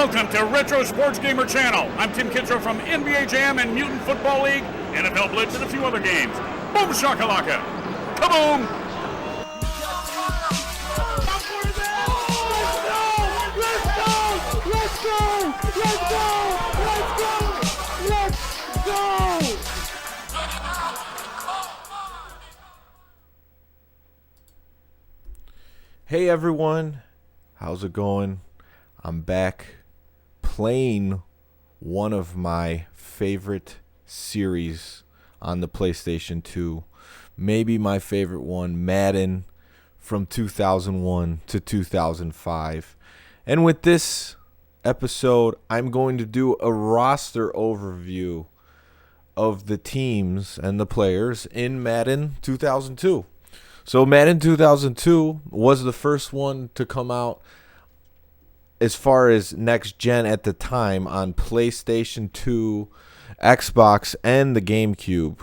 Welcome to Retro Sports Gamer Channel. I'm Tim Kitzrow from NBA Jam and Mutant Football League, NFL Blitz, and a few other games. Boom shakalaka! Kaboom! Let's go! Hey everyone, how's it going? I'm back playing one of my favorite series on the PlayStation 2. Maybe my favorite one, Madden, from 2001 to 2005. And with this episode, I'm going to do a roster overview of the teams and the players in Madden 2002. So Madden 2002 was the first one to come out as far as next gen at the time on PlayStation 2, Xbox, and the GameCube.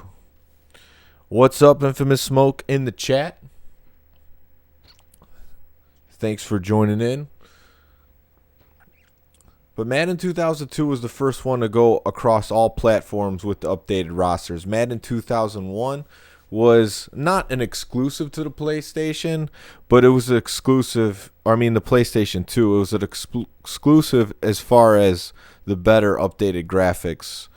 What's up, Infamous Smoke, in the chat? Thanks for joining in. But Madden 2002 was the first one to go across all platforms with the updated rosters. Madden 2001 was not an exclusive to the PlayStation, but it was exclusive, the PlayStation 2. It was an exclusive as far as the better updated graphics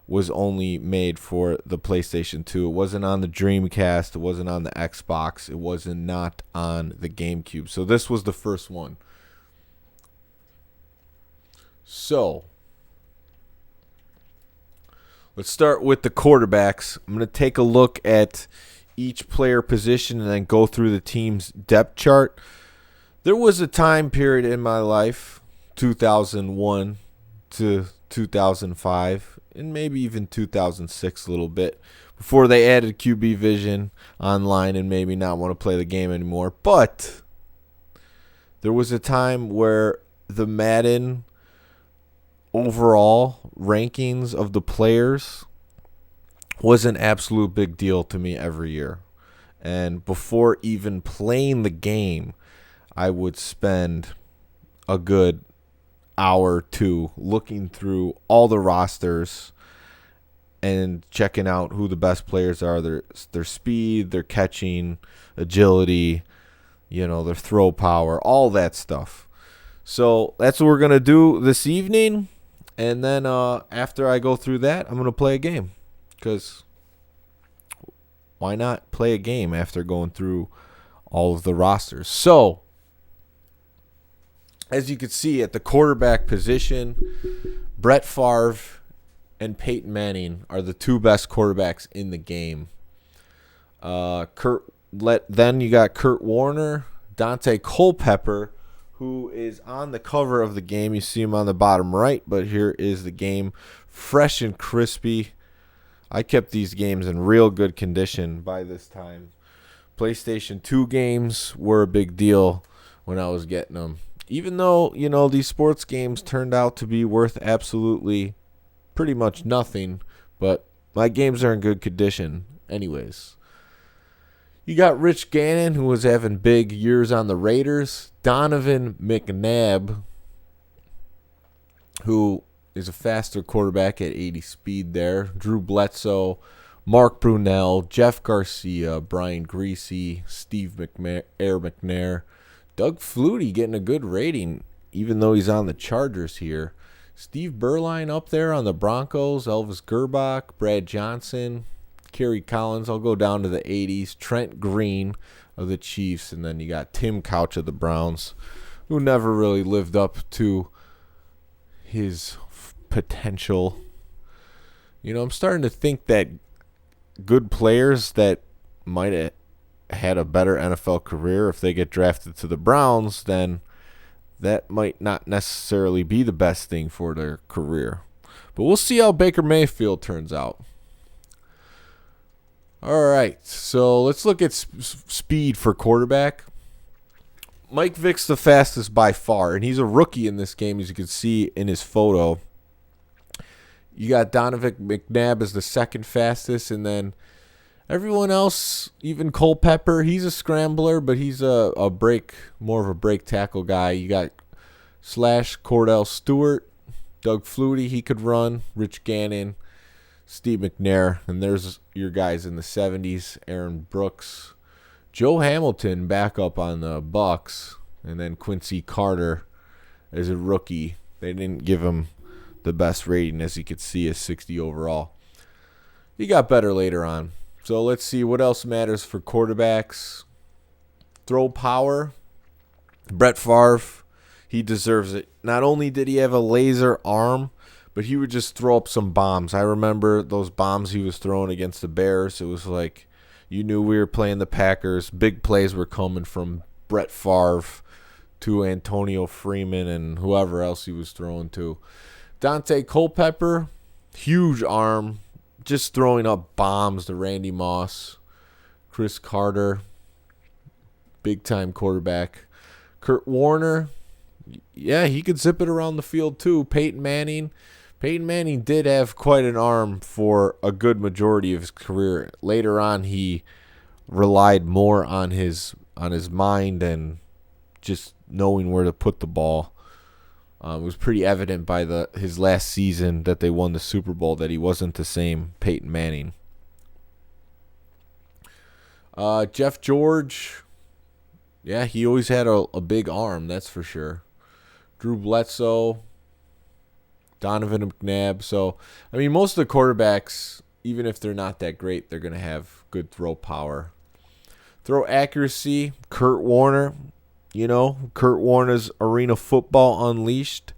was only made for the PlayStation 2. It wasn't on the Dreamcast, it wasn't on the Xbox, it wasn't not on the GameCube. So this was the first one. So let's start with the quarterbacks. I'm going to take a look at each player position and then go through the team's depth chart. There was a time period in my life, 2001 to 2005, and maybe even 2006 a little bit, before they added QB Vision online and made me not want to play the game anymore. But there was a time where the Madden overall rankings of the players was an absolute big deal to me every year. And before even playing the game, I would spend a good hour or two looking through all the rosters and checking out who the best players are, their speed, their catching, agility, their throw power, all that stuff. So that's what we're going to do this evening. And then after I go through that, I'm going to play a game. Because why not play a game after going through all of the rosters? So, as you can see, at the quarterback position, Brett Favre and Peyton Manning are the two best quarterbacks in the game. Then you got Kurt Warner, Dante Culpepper, who is on the cover of the game. You see him on the bottom right, but here is the game, fresh and crispy. I kept these games in real good condition by this time. PlayStation 2 games were a big deal when I was getting them. Even though, these sports games turned out to be worth absolutely pretty much nothing, but my games are in good condition anyways. You got Rich Gannon, who was having big years on the Raiders. Donovan McNabb, who is a faster quarterback at 80 speed there. Drew Bledsoe, Mark Brunell, Jeff Garcia, Brian Greasy, Steve McNair. Doug Flutie getting a good rating, even though he's on the Chargers here. Steve Berline up there on the Broncos. Elvis Gerbach, Brad Johnson, Kerry Collins. I'll go down to the 80s. Trent Green of the Chiefs. And then you got Tim Couch of the Browns, who never really lived up to his potential. I'm starting to think that good players that might have had a better NFL career, if they get drafted to the Browns, then that might not necessarily be the best thing for their career. But we'll see how Baker Mayfield turns out. All right, so let's look at speed for quarterback. Mike Vick's the fastest by far, and he's a rookie in this game, as you can see in his photo. You got Donovan McNabb as the second fastest, and then everyone else, even Culpepper, he's a scrambler, but he's more of a break tackle guy. You got Cordell Stewart. Doug Flutie, he could run. Rich Gannon. Steve McNair. And there's your guys in the 70s. Aaron Brooks. Joe Hamilton back up on the Bucks. And then Quincy Carter as a rookie. They didn't give him the best rating, as you could see, as 60 overall. He got better later on. So let's see what else matters for quarterbacks. Throw power. Brett Favre, he deserves it. Not only did he have a laser arm, but he would just throw up some bombs. I remember those bombs he was throwing against the Bears. It was like you knew we were playing the Packers. Big plays were coming from Brett Favre to Antonio Freeman and whoever else he was throwing to. Dante Culpepper, huge arm, just throwing up bombs to Randy Moss. Chris Carter, big-time quarterback. Kurt Warner, yeah, he could zip it around the field too. Peyton Manning did have quite an arm for a good majority of his career. Later on, he relied more on his mind and just knowing where to put the ball. It was pretty evident by his last season that they won the Super Bowl that he wasn't the same Peyton Manning. Jeff George, yeah, he always had a big arm, that's for sure. Drew Bledsoe, Donovan McNabb. So, I mean, most of the quarterbacks, even if they're not that great, they're going to have good throw power. Throw accuracy, Kurt Warner. You know, Kurt Warner's Arena Football Unleashed,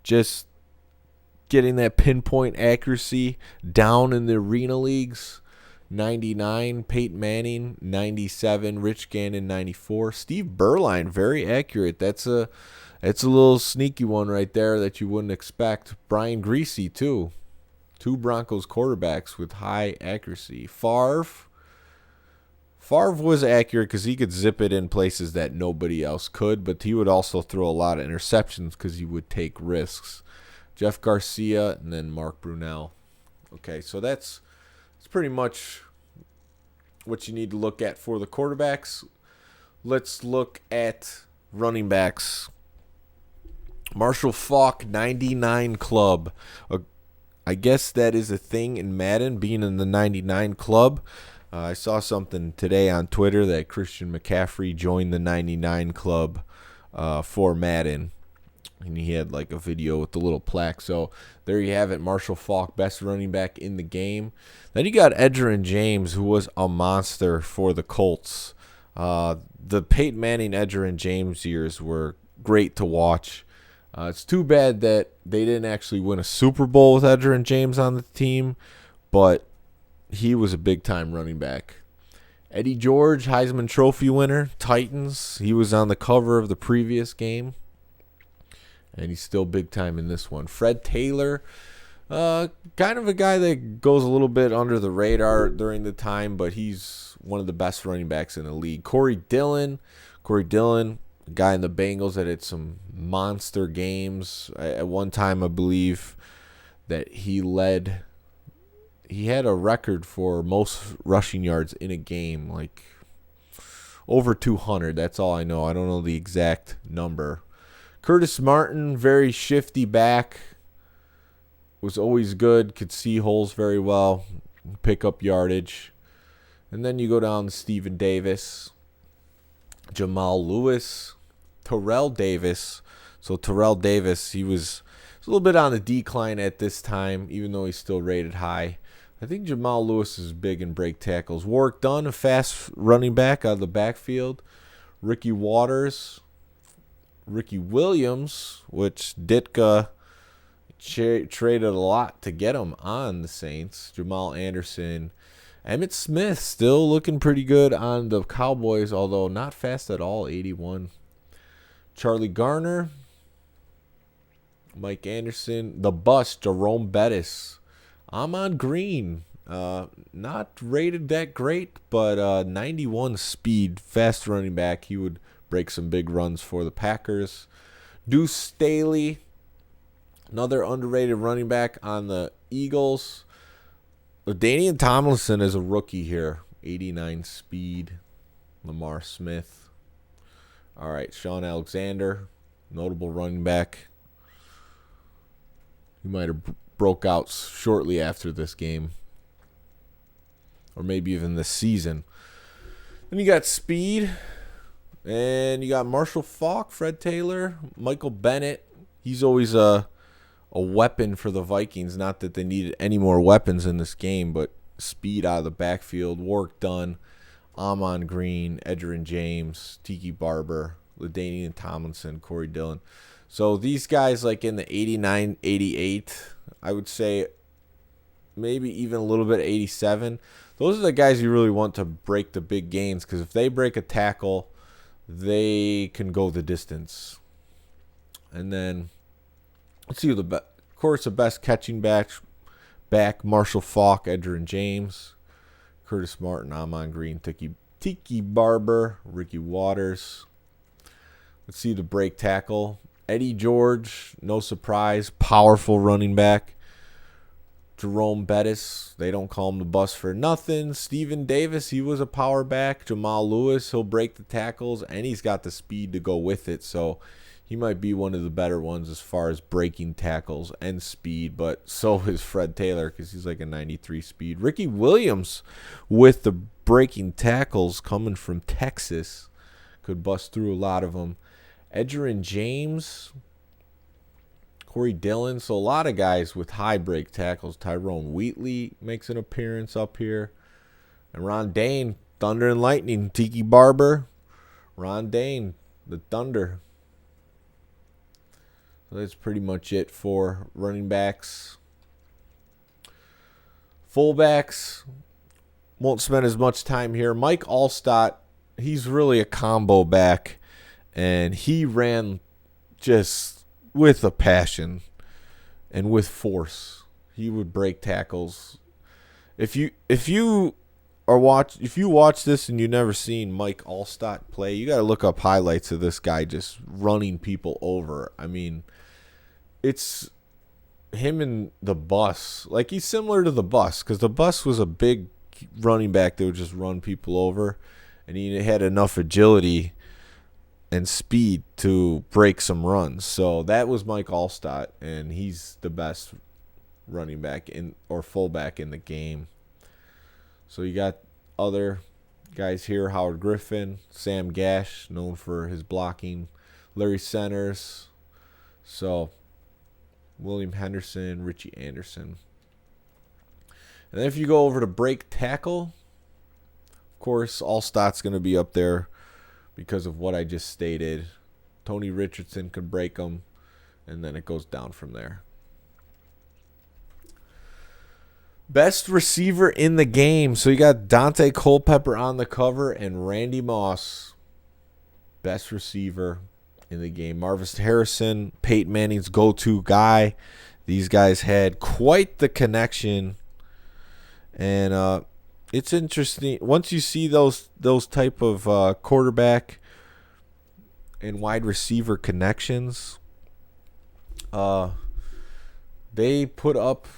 just getting that pinpoint accuracy down in the arena leagues. 99, Peyton Manning, 97, Rich Gannon, 94. Steve Berline, very accurate. That's a little sneaky one right there that you wouldn't expect. Brian Griese, too. 2 Broncos quarterbacks with high accuracy. Favre was accurate because he could zip it in places that nobody else could, but he would also throw a lot of interceptions because he would take risks. Jeff Garcia and then Mark Brunell. Okay, so that's pretty much what you need to look at for the quarterbacks. Let's look at running backs. Marshall Faulk, 99 club. I guess that is a thing in Madden, being in the 99 club. I saw something today on Twitter that Christian McCaffrey joined the 99 club for Madden. And he had like a video with the little plaque. So there you have it. Marshall Faulk, best running back in the game. Then you got Edgerrin James, who was a monster for the Colts. The Peyton Manning, Edgerrin James years were great to watch. It's too bad that they didn't actually win a Super Bowl with Edgerrin James on the team. But he was a big-time running back. Eddie George, Heisman Trophy winner, Titans. He was on the cover of the previous game. And he's still big-time in this one. Fred Taylor, kind of a guy that goes a little bit under the radar during the time, but he's one of the best running backs in the league. Corey Dillon, a guy in the Bengals that had some monster games. At one time, I believe that he had a record for most rushing yards in a game, like over 200. That's all I know. I don't know the exact number. Curtis Martin, very shifty back. Was always good. Could see holes very well. Pick up yardage. And then you go down to Stephen Davis. Jamal Lewis. Terrell Davis. So Terrell Davis, he was a little bit on the decline at this time, even though he's still rated high. I think Jamal Lewis is big in break tackles. Warwick Dunn, a fast running back out of the backfield. Ricky Waters. Ricky Williams, which Ditka traded a lot to get him on the Saints. Jamal Anderson. Emmitt Smith still looking pretty good on the Cowboys, although not fast at all, 81. Charlie Garner. Mike Anderson. The bust, Jerome Bettis. Ahman Green, not rated that great, but 91 speed, fast running back. He would break some big runs for the Packers. Deuce Staley, another underrated running back on the Eagles. LaDainian Tomlinson is a rookie here, 89 speed. Lamar Smith. All right, Sean Alexander. notable running back. He might have broke out shortly after this game, or maybe even this season. Then you got speed, and you got Marshall Faulk, Fred Taylor, Michael Bennett. He's always a weapon for the Vikings. Not that they needed any more weapons in this game, but speed out of the backfield, work done. Amon Green, Edgerrin James, Tiki Barber, LaDainian Tomlinson, Corey Dillon. So these guys, like in the 89, 88, I would say maybe even a little bit 87. Those are the guys you really want to break the big gains, because if they break a tackle, they can go the distance. And then let's see of course the best catching back Marshall Faulk, Edgerrin James, Curtis Martin, Amon Green, Tiki Barber, Ricky Waters. Let's see the break tackle. Eddie George, no surprise, powerful running back. Jerome Bettis, they don't call him the bus for nothing. Steven Davis, he was a power back. Jamal Lewis, he'll break the tackles, and he's got the speed to go with it. So he might be one of the better ones as far as breaking tackles and speed, but so is Fred Taylor because he's like a 93 speed. Ricky Williams with the breaking tackles coming from Texas. Could bust through a lot of them. Edgerrin James, Corey Dillon. So a lot of guys with high break tackles. Tyrone Wheatley makes an appearance up here. And Ron Dane, Thunder and Lightning. Tiki Barber, Ron Dane, the Thunder. So that's pretty much it for running backs. Fullbacks, won't spend as much time here. Mike Allstott, he's really a combo back. And he ran just with a passion and with force. He would break tackles. If you watch this and you've never seen Mike Allstott play, you got to look up highlights of this guy just running people over. I mean, it's him and the Bus. Like, he's similar to the Bus, because the Bus was a big running back that would just run people over, and he had enough agility and speed to break some runs. So that was Mike Allstott, and he's the best running back or fullback in the game. So you got other guys here: Howard Griffin, Sam Gash, known for his blocking, Larry Centers, so William Henderson, Richie Anderson. And then if you go over to break tackle, of course, Allstott's going to be up there because of what I just stated. Tony Richardson could break them, and then it goes down from there. Best receiver in the game. So you got Dante Culpepper on the cover and Randy Moss, best receiver in the game. Marvis Harrison, Peyton Manning's go-to guy. These guys had quite the connection, and it's interesting once you see those type of quarterback and wide receiver connections. They put up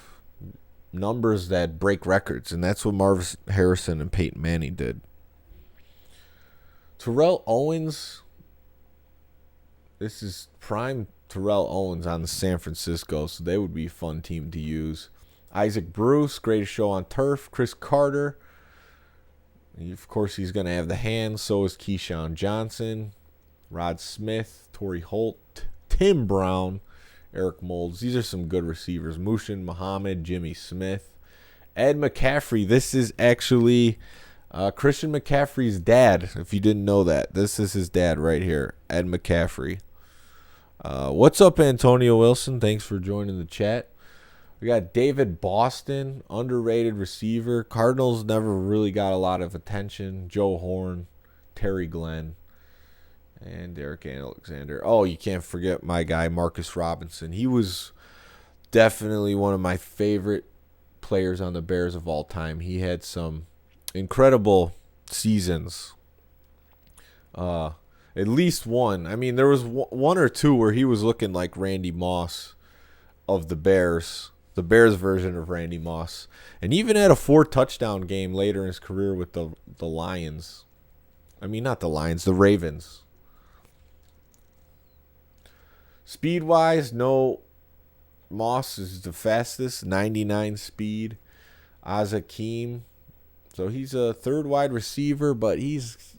numbers that break records, and that's what Marvis Harrison and Peyton Manning did. Terrell Owens, this is prime Terrell Owens on the San Francisco, so they would be a fun team to use. Isaac Bruce, greatest show on turf. Chris Carter, of course, he's going to have the hands. So is Keyshawn Johnson, Rod Smith, Torrey Holt, Tim Brown, Eric Moulds. These are some good receivers. Mushin Muhammad, Jimmy Smith, Ed McCaffrey. This is actually Christian McCaffrey's dad, if you didn't know that. This is his dad right here, Ed McCaffrey. What's up, Antonio Wilson? Thanks for joining the chat. We got David Boston, underrated receiver. Cardinals never really got a lot of attention. Joe Horn, Terry Glenn, and Derek Alexander. Oh, you can't forget my guy, Marcus Robinson. He was definitely one of my favorite players on the Bears of all time. He had some incredible seasons. At least one. I mean, there was one or two where he was looking like Randy Moss of the Bears. The Bears version of Randy Moss. And even had a 4-touchdown game later in his career with the Lions. I mean, not the Lions, the Ravens. Speed-wise, no. Moss is the fastest, 99 speed. Azakim, so he's a third wide receiver, but he's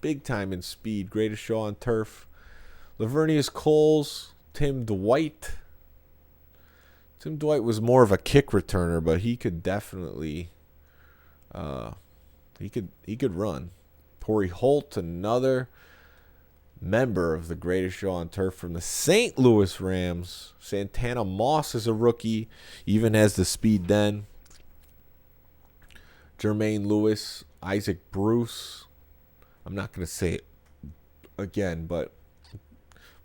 big time in speed. Greatest show on turf. Lavernius Coles, Tim Dwight. Tim Dwight was more of a kick returner, but he could definitely he could run. Torrey Holt, another member of the greatest show on turf from the St. Louis Rams. Santana Moss is a rookie, even has the speed then. Jermaine Lewis, Isaac Bruce. I'm not going to say it again, but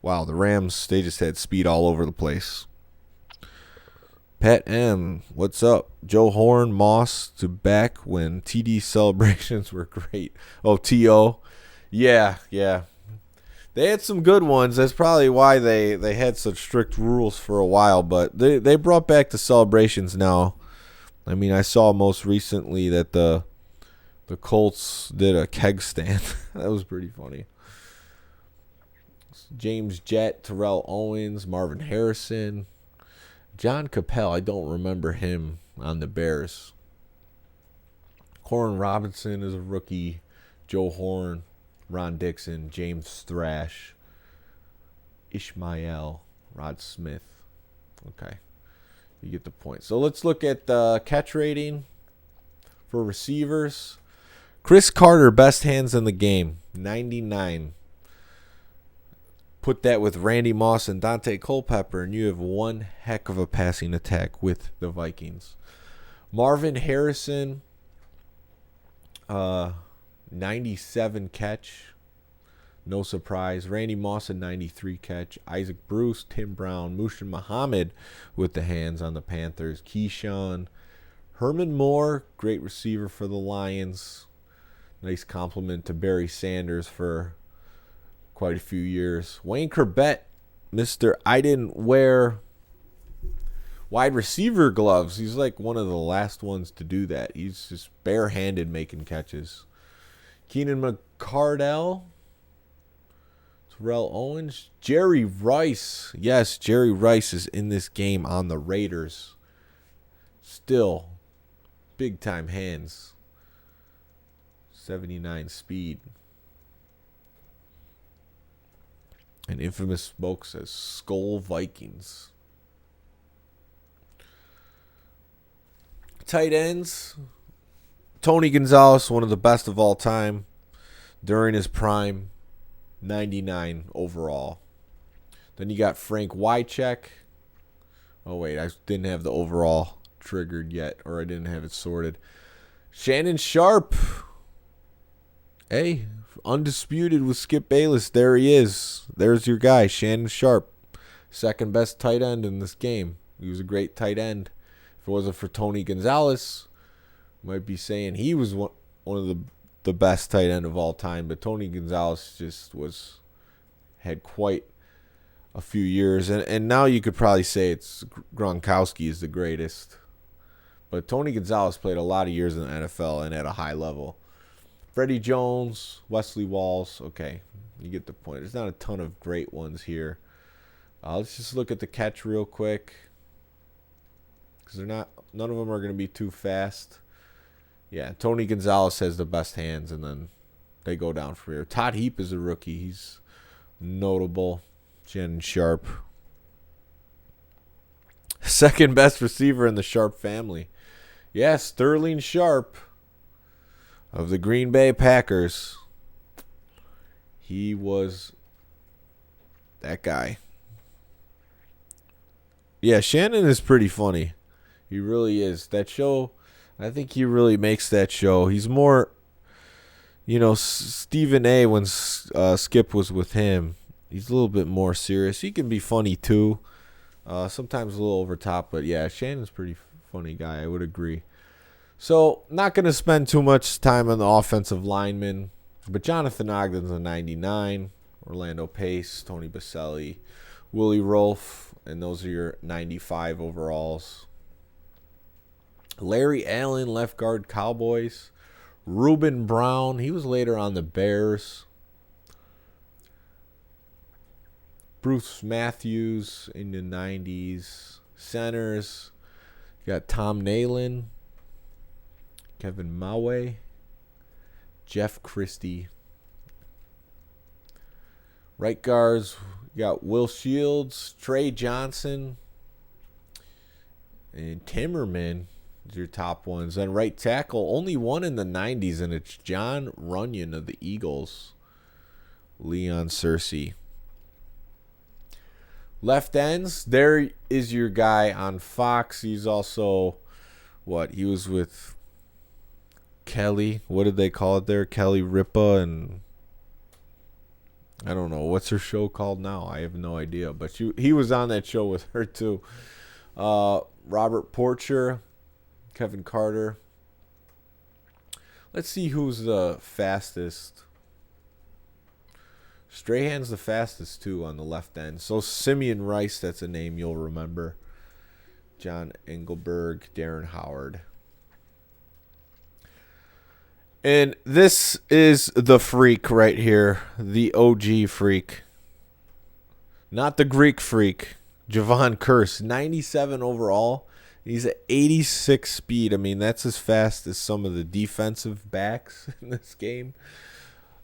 wow, the Rams, they just had speed all over the place. Pat M, what's up? Joe Horn, Moss to back when TD celebrations were great. Oh, T.O. Yeah. They had some good ones. That's probably why they had such strict rules for a while, but they brought back the celebrations now. I mean, I saw most recently that the Colts did a keg stand. That was pretty funny. James Jett, Terrell Owens, Marvin Harrison. John Capel, I don't remember him on the Bears. Corin Robinson is a rookie. Joe Horn, Ron Dixon, James Thrash, Ishmael, Rod Smith. Okay, you get the point. So let's look at the catch rating for receivers. Chris Carter, best hands in the game, 99. Put that with Randy Moss and Dante Culpepper, and you have one heck of a passing attack with the Vikings. Marvin Harrison, 97 catch. No surprise. Randy Moss, a 93 catch. Isaac Bruce, Tim Brown, Mushin Muhammad with the hands on the Panthers. Keyshawn. Herman Moore, great receiver for the Lions. Nice compliment to Barry Sanders for quite a few years. Wayne Corbett, Mr. I didn't wear wide receiver gloves. He's like one of the last ones to do that. He's just barehanded making catches. Keenan McCardell, Terrell Owens, Jerry Rice. Yes, Jerry Rice is in this game on the Raiders. Still, big time hands. 79 speed. And Infamous Smoke says Skull Vikings. Tight ends. Tony Gonzalez, one of the best of all time during his prime. 99 overall. Then you got Frank Wycheck. Oh, wait. I didn't have the overall triggered yet. Or I didn't have it sorted. Shannon Sharp. Hey, undisputed with Skip Bayless. There he is. There's your guy, Shannon Sharp. Second best tight end in this game. He was a great tight end. If it wasn't for Tony Gonzalez, might be saying he was one of the best tight end of all time. But Tony Gonzalez just had quite a few years. And now you could probably say it's Gronkowski is the greatest. But Tony Gonzalez played a lot of years in the NFL and at a high level. Freddie Jones, Wesley Walls. Okay, you get the point. There's not a ton of great ones here. Let's just look at the catch real quick, because none of them are going to be too fast. Yeah, Tony Gonzalez has the best hands, and then they go down from here. Todd Heap is a rookie. He's notable. Shannon Sharp. Second best receiver in the Sharp family. Yeah, Sterling Sharp of the Green Bay Packers. He was that guy. Yeah, Shannon is pretty funny. He really is. That show, I think he really makes that show. He's more, Stephen A. when Skip was with him, he's a little bit more serious. He can be funny too. Sometimes a little over top, but yeah, Shannon's a pretty funny guy. I would agree. So, not going to spend too much time on the offensive linemen, but Jonathan Ogden's a 99, Orlando Pace, Tony Baselli, Willie Rolfe, and those are your 95 overalls. Larry Allen, left guard, Cowboys. Reuben Brown, he was later on the Bears. Bruce Matthews in the 90s. Centers, you got Tom Nalen, Kevin Maue, Jeff Christie. Right guards, you got Will Shields, Trey Johnson, and Timmerman is your top ones. Then right tackle, only one in the 90s, and it's John Runyon of the Eagles. Leon Searcy. Left ends, there is your guy on Fox. He's also, he was with Kelly. What did they call it there? Kelly Ripa, and I don't know. What's her show called now? I have no idea. But he was on that show with her too. Robert Porcher, Kevin Carter. Let's see who's the fastest. Strahan's the fastest too on the left end. So Simeon Rice, that's a name you'll remember. John Engelberg, Darren Howard. And this is the freak right here. The OG freak. Not the Greek freak. Javon Curse, 97 overall. He's at 86 speed. I mean, that's as fast as some of the defensive backs in this game.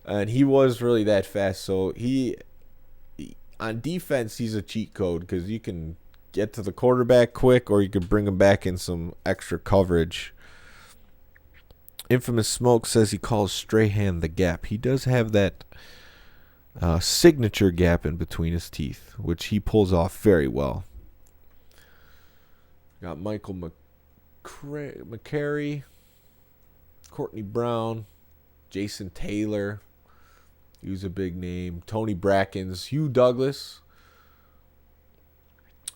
And he was really that fast. So on defense, he's a cheat code because you can get to the quarterback quick, or you can bring him back in some extra coverage. Infamous Smoke says he calls Strahan the gap. He does have that signature gap in between his teeth, which he pulls off very well. Got Michael McCary, Courtney Brown, Jason Taylor. He was a big name. Tony Brackens, Hugh Douglas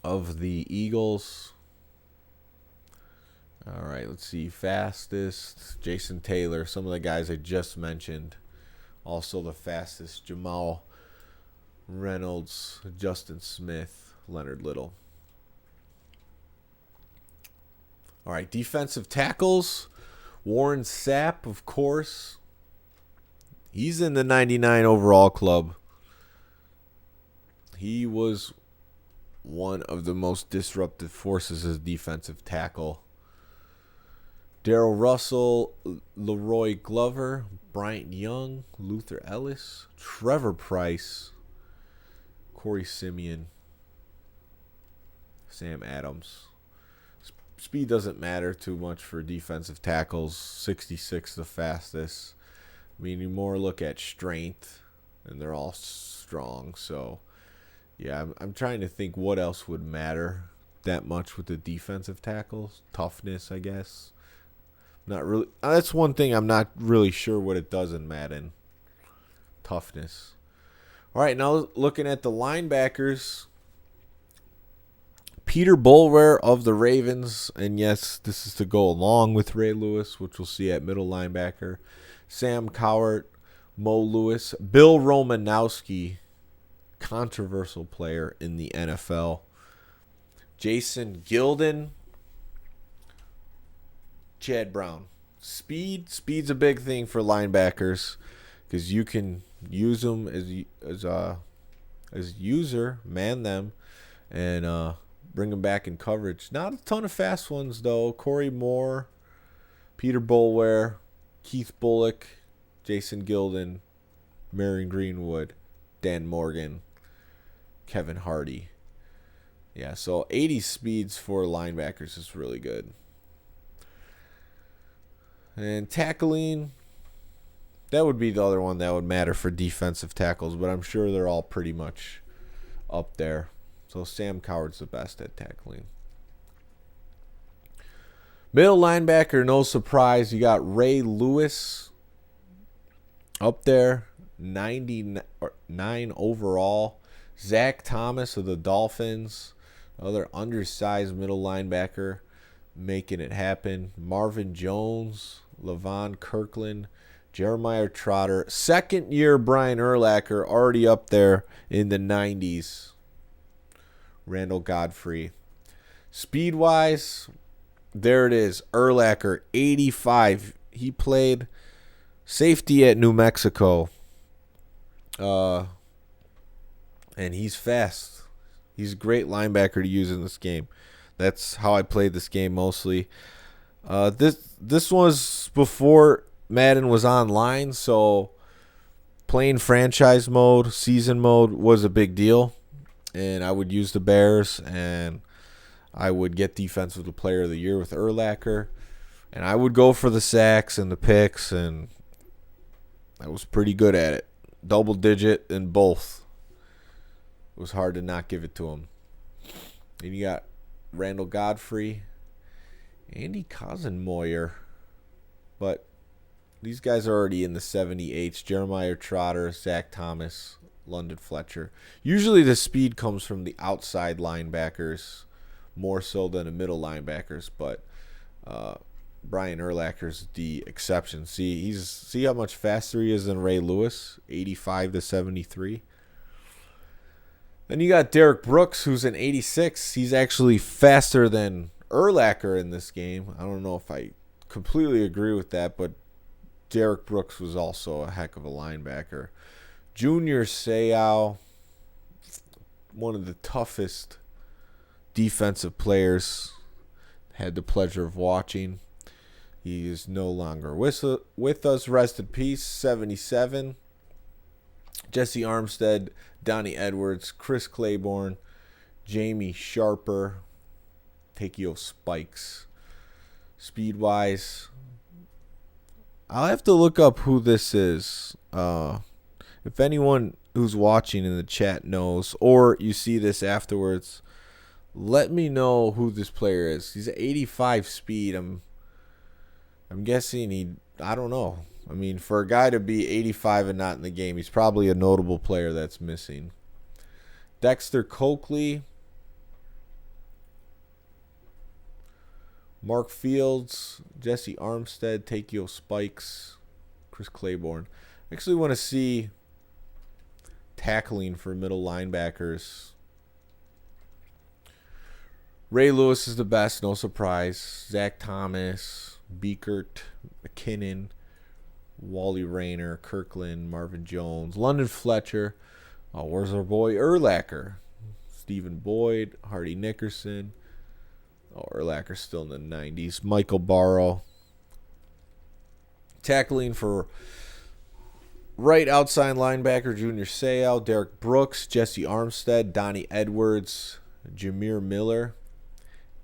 of the Eagles. All right, let's see. Fastest, Jason Taylor. Some of the guys I just mentioned. Also the fastest, Jamal Reynolds, Justin Smith, Leonard Little. All right, defensive tackles. Warren Sapp, of course. He's in the 99 overall club. He was one of the most disruptive forces as defensive tackle. Darrell Russell, Leroy Glover, Bryant Young, Luther Ellis, Trevor Price, Corey Simeon, Sam Adams. Speed doesn't matter too much for defensive tackles. 66 the fastest. I mean, you more look at strength, and they're all strong. So, yeah, I'm trying to think what else would matter that much with the defensive tackles. Toughness, I guess. Not really. That's one thing I'm not really sure what it does in Madden. Toughness. All right, now looking at the linebackers. Peter Boulware of the Ravens, and yes, this is to go along with Ray Lewis, which we'll see at middle linebacker. Sam Cowart, Mo Lewis, Bill Romanowski, controversial player in the NFL. Jason Gilden, Chad Brown. Speed's a big thing for linebackers because you can use them as user, man them, and bring them back in coverage. Not a ton of fast ones though. Corey Moore, Peter Boulware, Keith Bullock, Jason Gilden, Marion Greenwood, Dan Morgan, Kevin Hardy. Yeah, so 80 speeds for linebackers is really good. And tackling, that would be the other one that would matter for defensive tackles, but I'm sure they're all pretty much up there. So Sam Coward's the best at tackling. Middle linebacker, no surprise. You got Ray Lewis up there, 99 overall. Zach Thomas of the Dolphins, other undersized middle linebacker, making it happen. Marvin Jones, Levon Kirkland, Jeremiah Trotter. Second year Brian Urlacher, already up there in the 90s. Randall Godfrey. Speed-wise, there it is. Urlacher, 85. He played safety at New Mexico. and he's fast. He's a great linebacker to use in this game. That's how I played this game mostly. This was before Madden was online, so playing franchise mode, season mode was a big deal. And I would use the Bears, and I would get Defensive Player of the Year with Urlacher. And I would go for the sacks and the picks, and I was pretty good at it. Double digit in both. It was hard to not give it to him. Then you got Randall Godfrey, Andy Kosenmoyer. But these guys are already in the 78s. Jeremiah Trotter, Zach Thomas, London Fletcher. Usually the speed comes from the outside linebackers more so than the middle linebackers, but Brian Urlacher's the exception. See how much faster he is than Ray Lewis, 85 to 73. Then you got Derek Brooks, who's an 86. He's actually faster than Urlacher in this game. I don't know if I completely agree with that, but Derek Brooks was also a heck of a linebacker. Junior Seau, one of the toughest defensive players, had the pleasure of watching. He is no longer with us. Rest in peace, 77. Jesse Armstead, Donnie Edwards, Chris Claiborne, Jamie Sharper, Takeo Spikes. Speed-wise, I'll have to look up who this is. If anyone who's watching in the chat knows, or you see this afterwards, let me know who this player is. He's at 85 speed. I'm guessing I don't know. I mean, for a guy to be 85 and not in the game, he's probably a notable player that's missing. Dexter Coakley, Mark Fields, Jesse Armstead, Takeo Spikes, Chris Claiborne. I actually want to see tackling for middle linebackers. Ray Lewis is the best, no surprise. Zach Thomas, Beekert, McKinnon, Wally Rayner, Kirkland, Marvin Jones, London Fletcher. Oh, where's our boy Urlacher? Stephen Boyd, Hardy Nickerson. Oh, Urlacher's still in the 90s. Michael Barrow. Tackling for right outside linebacker Junior Seau, Derek Brooks, Jesse Armstead, Donnie Edwards, Jameer Miller,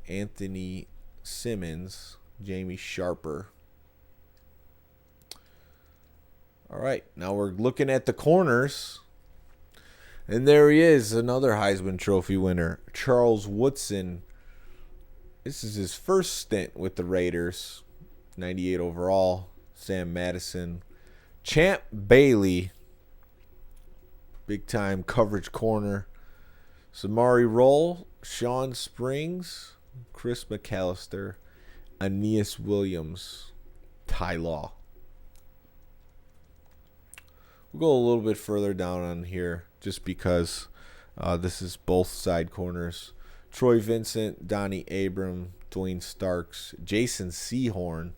Anthony Simmons, Jamie Sharper. All right, now we're looking at the corners. And there he is, another Heisman Trophy winner, Charles Woodson. This is his first stint with the Raiders, 98 overall. Sam Madison. Champ Bailey, big-time coverage corner. Samari Roll, Sean Springs, Chris McAllister, Aeneas Williams, Ty Law. We'll go a little bit further down on here just because this is both side corners. Troy Vincent, Donnie Abram, Dwayne Starks, Jason Sehorn,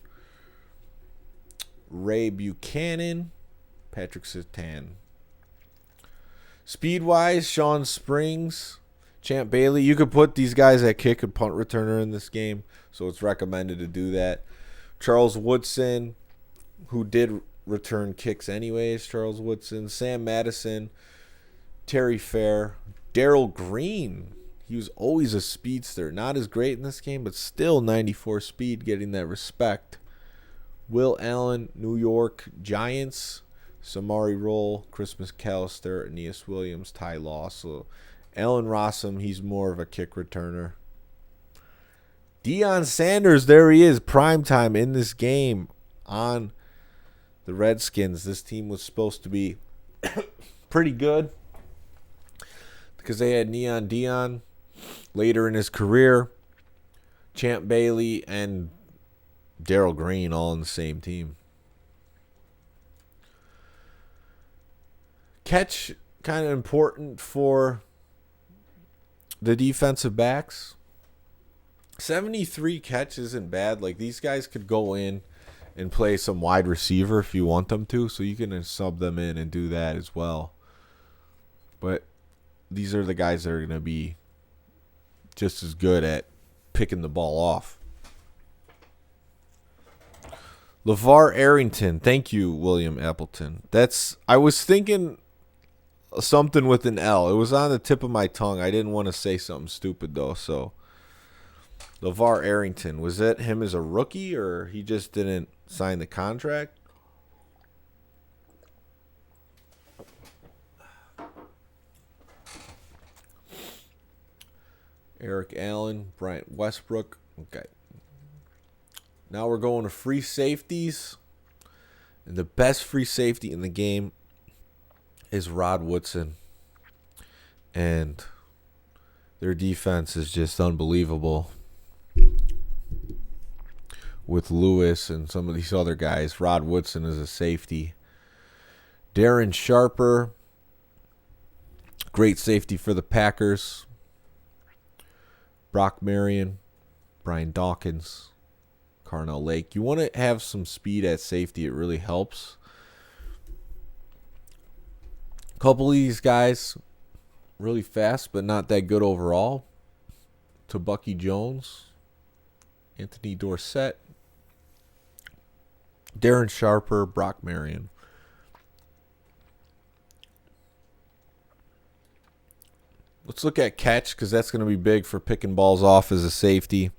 Ray Buchanan, Patrick Surtain. Speed-wise, Sean Springs, Champ Bailey. You could put these guys at kick and punt returner in this game, so it's recommended to do that. Charles Woodson, who did return kicks anyways, Charles Woodson. Sam Madison, Terry Fair, Darrell Green. He was always a speedster. Not as great in this game, but still 94 speed, getting that respect. Will Allen, New York Giants, Samari Roll, Chris McAllister, Aeneas Williams, Ty Law. So Allen Rossum, he's more of a kick returner. Deion Sanders, there he is, primetime in this game on the Redskins. This team was supposed to be pretty good because they had Neon Deion later in his career, Champ Bailey, and Darrell Green all on the same team. Catch kind of important for the defensive backs. 73 catch isn't bad. Like, these guys could go in and play some wide receiver if you want them to, so you can sub them in and do that as well. But these are the guys that are going to be just as good at picking the ball off. LeVar Arrington. Thank you, William Appleton. I was thinking something with an L. It was on the tip of my tongue. I didn't want to say something stupid, though. So, LeVar Arrington. Was that him as a rookie, or he just didn't sign the contract? Eric Allen, Bryant Westbrook. Okay. Now we're going to free safeties. And the best free safety in the game is Rod Woodson. And their defense is just unbelievable. With Lewis and some of these other guys. Rod Woodson is a safety. Darren Sharper. Great safety for the Packers. Brock Marion. Brian Dawkins. Carnell Lake. You want to have some speed at safety. It really helps. A couple of these guys really fast, but not that good overall. To Bucky Jones. Anthony Dorsett. Darren Sharper. Brock Marion. Let's look at catch, because that's going to be big for picking balls off as a safety.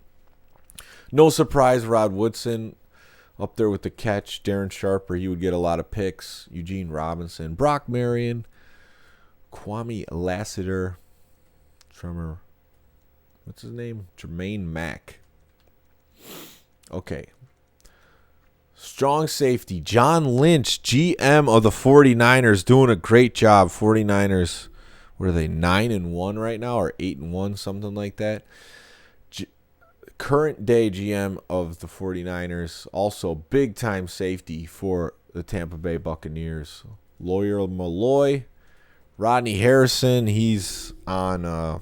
No surprise, Rod Woodson up there with the catch. Darren Sharper, he would get a lot of picks. Eugene Robinson. Brock Marion. Kwame Lassiter. Tremor. What's his name? Jermaine Mack. Okay. Strong safety. John Lynch, GM of the 49ers, doing a great job. 49ers, what are they, 9-1 right now, or 8-1, something like that? Current day GM of the 49ers, also big time safety for the Tampa Bay Buccaneers. Lawyer Malloy, Rodney Harrison, he's on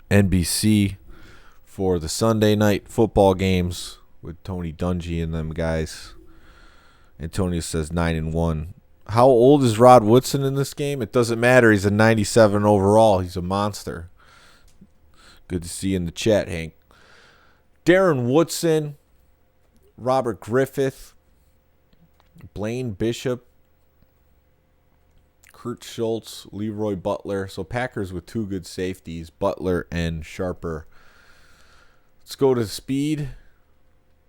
NBC for the Sunday night football games with Tony Dungy and them guys. Antonio says 9-1. How old is Rod Woodson in this game? It doesn't matter. He's a 97 overall. He's a monster. Good to see you in the chat, Hank. Darren Woodson, Robert Griffith, Blaine Bishop, Kurt Schultz, Leroy Butler. So Packers with two good safeties, Butler and Sharper. Let's go to speed.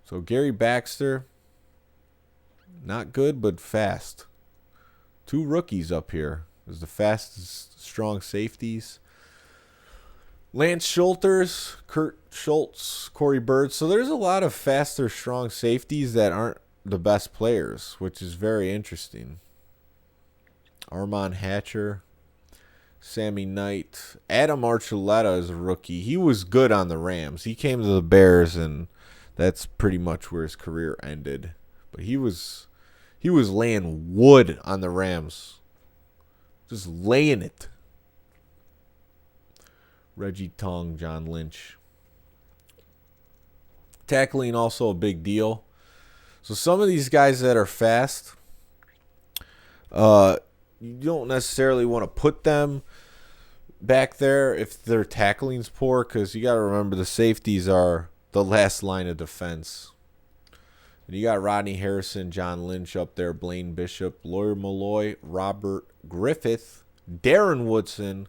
So Gary Baxter, not good but fast. Two rookies up here as the fastest strong safeties. Lance Schulters, Kurt Schultz, Corey Bird. So there's a lot of faster, strong safeties that aren't the best players, which is very interesting. Armand Hatcher, Sammy Knight. Adam Archuleta is a rookie. He was good on the Rams. He came to the Bears, and that's pretty much where his career ended. But he was laying wood on the Rams. Just laying it. Reggie Tong, John Lynch. Tackling also a big deal. So some of these guys that are fast, you don't necessarily want to put them back there if their tackling's poor, because you got to remember the safeties are the last line of defense. And you got Rodney Harrison, John Lynch up there, Blaine Bishop, Lawyer Malloy, Robert Griffith, Darren Woodson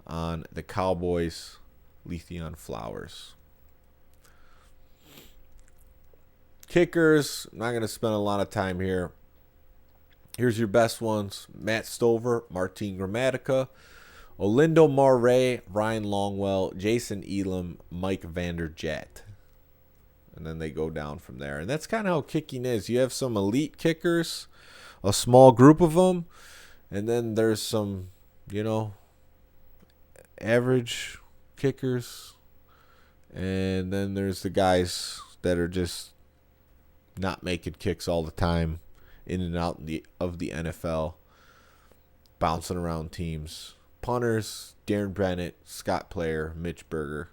on the Cowboys, Le'Veon Flowers. Kickers, I'm not going to spend a lot of time here. Here's your best ones. Matt Stover, Martin Gramatica, Olindo Mare, Ryan Longwell, Jason Elam, Mike Vanderjagt. And then they go down from there. And that's kind of how kicking is. You have some elite kickers, a small group of them, and then there's some, average kickers. And then there's the guys that are just not making kicks all the time, in and out of the NFL, bouncing around teams. Punters, Darren Bennett, Scott Player, Mitch Berger.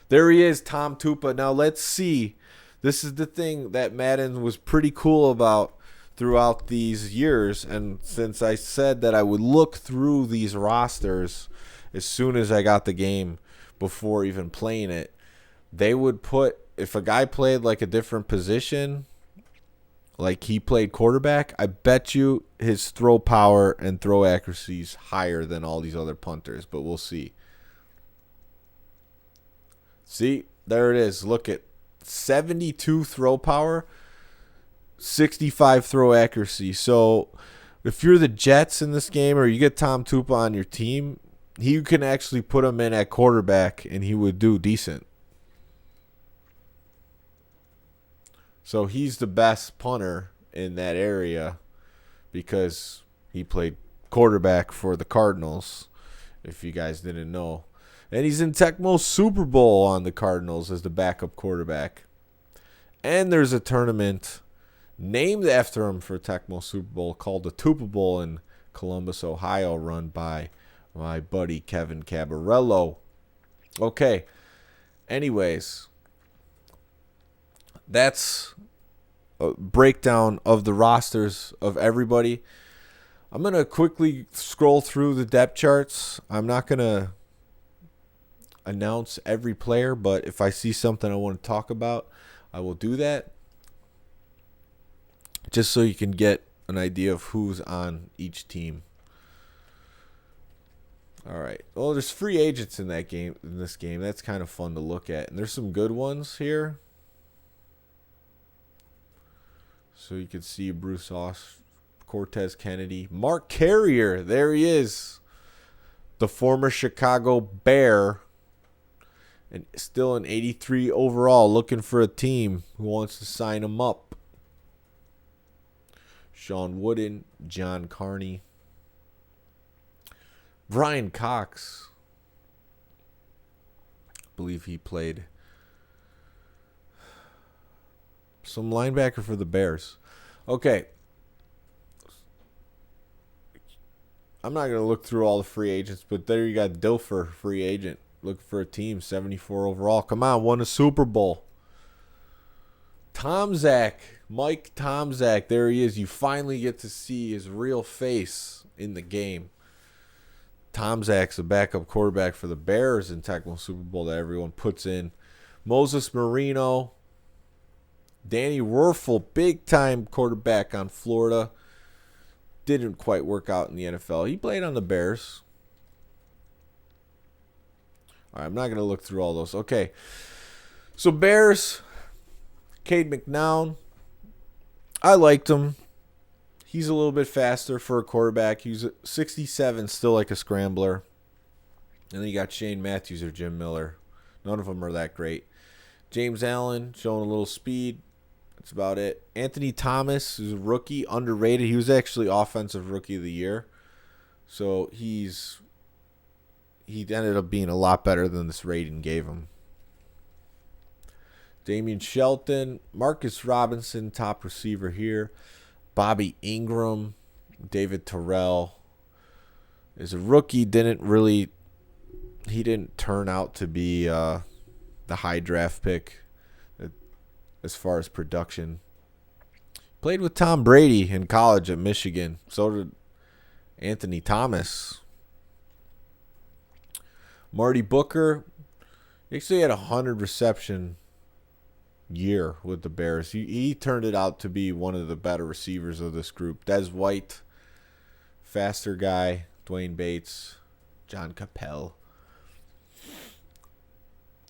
There he is, Tom Tupa. Now let's see. This is the thing that Madden was pretty cool about. throughout these years. And since I said that I would look through these rosters as soon as I got the game before even playing it, they would put, if a guy played like a different position, like he played quarterback, I bet you his throw power and throw accuracy is higher than all these other punters, but we'll see. See, there it is. Look at 72 throw power, 65 throw accuracy. So if you're the Jets in this game or you get Tom Tupa on your team, you can actually put him in at quarterback and he would do decent. So he's the best punter in that area because he played quarterback for the Cardinals, if you guys didn't know. And he's in Tecmo's Super Bowl on the Cardinals as the backup quarterback. And there's a tournament named after him for Tecmo Super Bowl called the Tupa Bowl in Columbus, Ohio, run by my buddy Kevin Cabarello. Okay. Anyways, that's a breakdown of the rosters of everybody. I'm going to quickly scroll through the depth charts. I'm not going to announce every player, but if I see something I want to talk about, I will do that. Just so you can get an idea of who's on each team. All right. Well, there's free agents in this game. That's kind of fun to look at. And there's some good ones here. So you can see Bruce Oss, Cortez Kennedy, Mark Carrier. There he is. The former Chicago Bear. And still an 83 overall, looking for a team who wants to sign him up. Sean Wooden, John Carney. Brian Cox. I believe he played some linebacker for the Bears. Okay. I'm not going to look through all the free agents, but there you got Dilfer, free agent. Looking for a team, 74 overall. Come on, won a Super Bowl. Tomczak, Mike Tomczak, there he is. You finally get to see his real face in the game. Tomczak's a backup quarterback for the Bears in Tecmo Super Bowl that everyone puts in. Moses Marino, Danny Werfel, big-time quarterback on Florida. Didn't quite work out in the NFL. He played on the Bears. All right, I'm not going to look through all those. Okay. So Bears, Cade McNown. I liked him. He's a little bit faster for a quarterback. He's 67, still like a scrambler. And then you got Shane Matthews or Jim Miller. None of them are that great. James Allen showing a little speed. That's about it. Anthony Thomas is a rookie, underrated. He was actually offensive rookie of the year. So he ended up being a lot better than this rating gave him. Damian Shelton, Marcus Robinson, top receiver here. Bobby Ingram, David Terrell is a rookie. He didn't turn out to be the high draft pick as far as production. Played with Tom Brady in college at Michigan. So did Anthony Thomas. Marty Booker actually had a 100 reception year with the Bears. He turned it out to be one of the better receivers of this group. Des White, faster guy. Dwayne Bates, John Capel.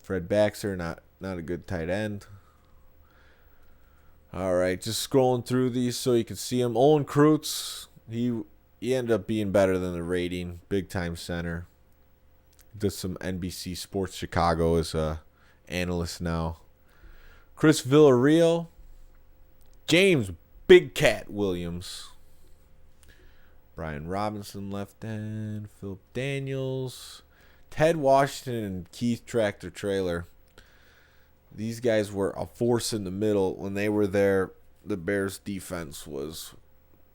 Fred Baxter, not a good tight end. All right, just scrolling through these so you can see him. Owen Kreutz, he ended up being better than the rating. Big time center. Does some NBC Sports Chicago as a analyst now. Chris Villarreal. James Big Cat Williams. Brian Robinson, left end. Philip Daniels. Ted Washington and Keith Tractor Trailer. These guys were a force in the middle. When they were there, the Bears' defense was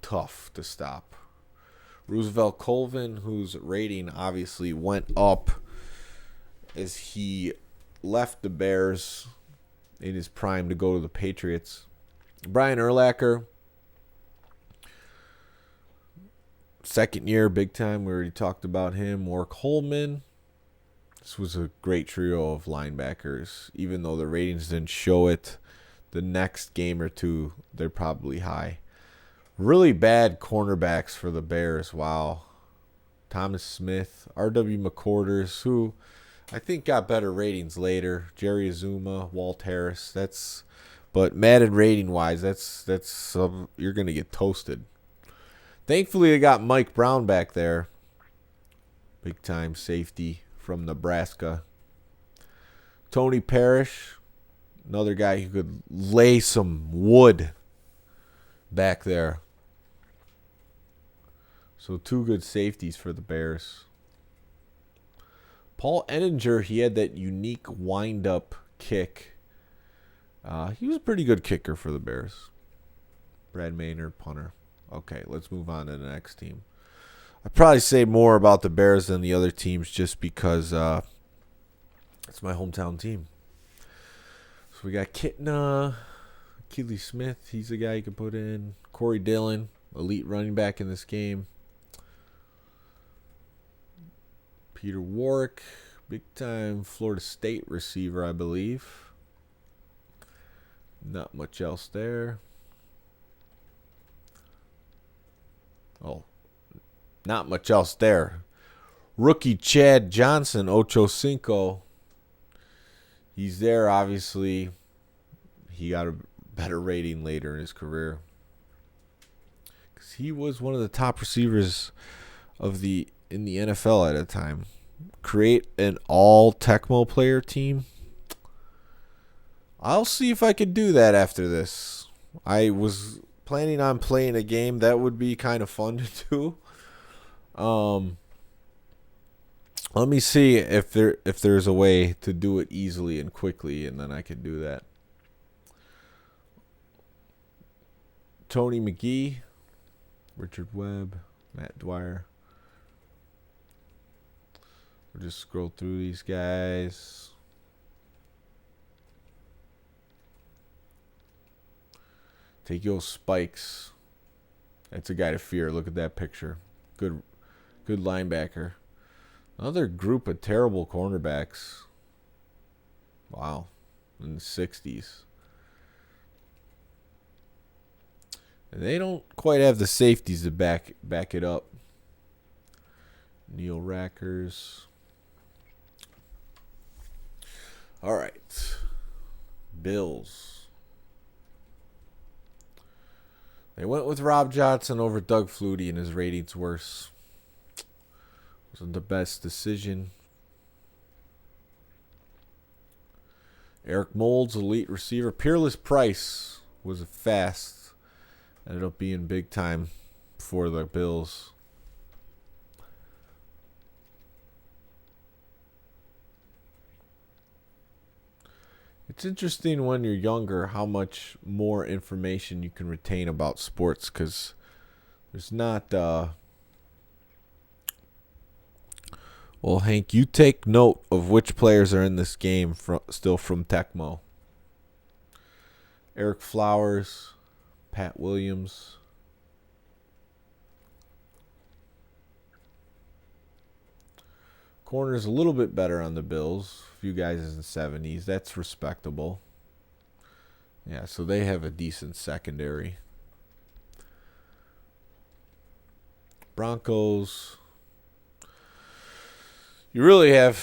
tough to stop. Roosevelt Colvin, whose rating obviously went up as he left the Bears in his prime to go to the Patriots. Brian Urlacher, Second year, big time. We already talked about him. Warwick Holman. This was a great trio of linebackers. Even though the ratings didn't show it, the next game or two, they're probably high. Really bad cornerbacks for the Bears. Wow. Thomas Smith, R.W. McCorders, who I think got better ratings later. Jerry Azuma, Walt Harris. But Madden rating wise, you're gonna get toasted. Thankfully, they got Mike Brown back there. Big time safety from Nebraska. Tony Parrish, another guy who could lay some wood back there. So 2 good safeties for the Bears. Paul Ettinger, he had that unique wind-up kick. He was a pretty good kicker for the Bears. Brad Maynard, punter. Okay, let's move on to the next team. I'd probably say more about the Bears than the other teams just because it's my hometown team. So we got Kitna, Keely Smith. He's a guy you can put in. Corey Dillon, elite running back in this game. Peter Warwick, big-time Florida State receiver, I believe. Not much else there. Oh, not much else there. Rookie Chad Johnson, Ocho Cinco. He's there, obviously. He got a better rating later in his career. Because he was one of the top receivers in the NFL at a time. Create an all Tecmo player team. I'll see if I can do that after this. I was planning on playing a game that would be kind of fun to do. Let me see if there's a way to do it easily and quickly, and then I can do that. Tony McGee, Richard Webb, Matt Dwyer. We'll just scroll through these guys. Take your Spikes. That's a guy to fear. Look at that picture. Good linebacker. Another group of terrible cornerbacks. Wow. In the 60s. And they don't quite have the safeties to back it up. Neil Rackers. All right. Bills. They went with Rob Johnson over Doug Flutie, and his ratings worse. Wasn't the best decision. Eric Moulds, elite receiver. Peerless Price was fast. Ended up being big time for the Bills. It's interesting when you're younger how much more information you can retain about sports, because there's not... Well, Hank, you take note of which players are in this game still from Tecmo. Eric Flowers, Pat Williams. Corner's a little bit better on the Bills. A few guys in the 70s. That's respectable. Yeah, so they have a decent secondary. Broncos. You really have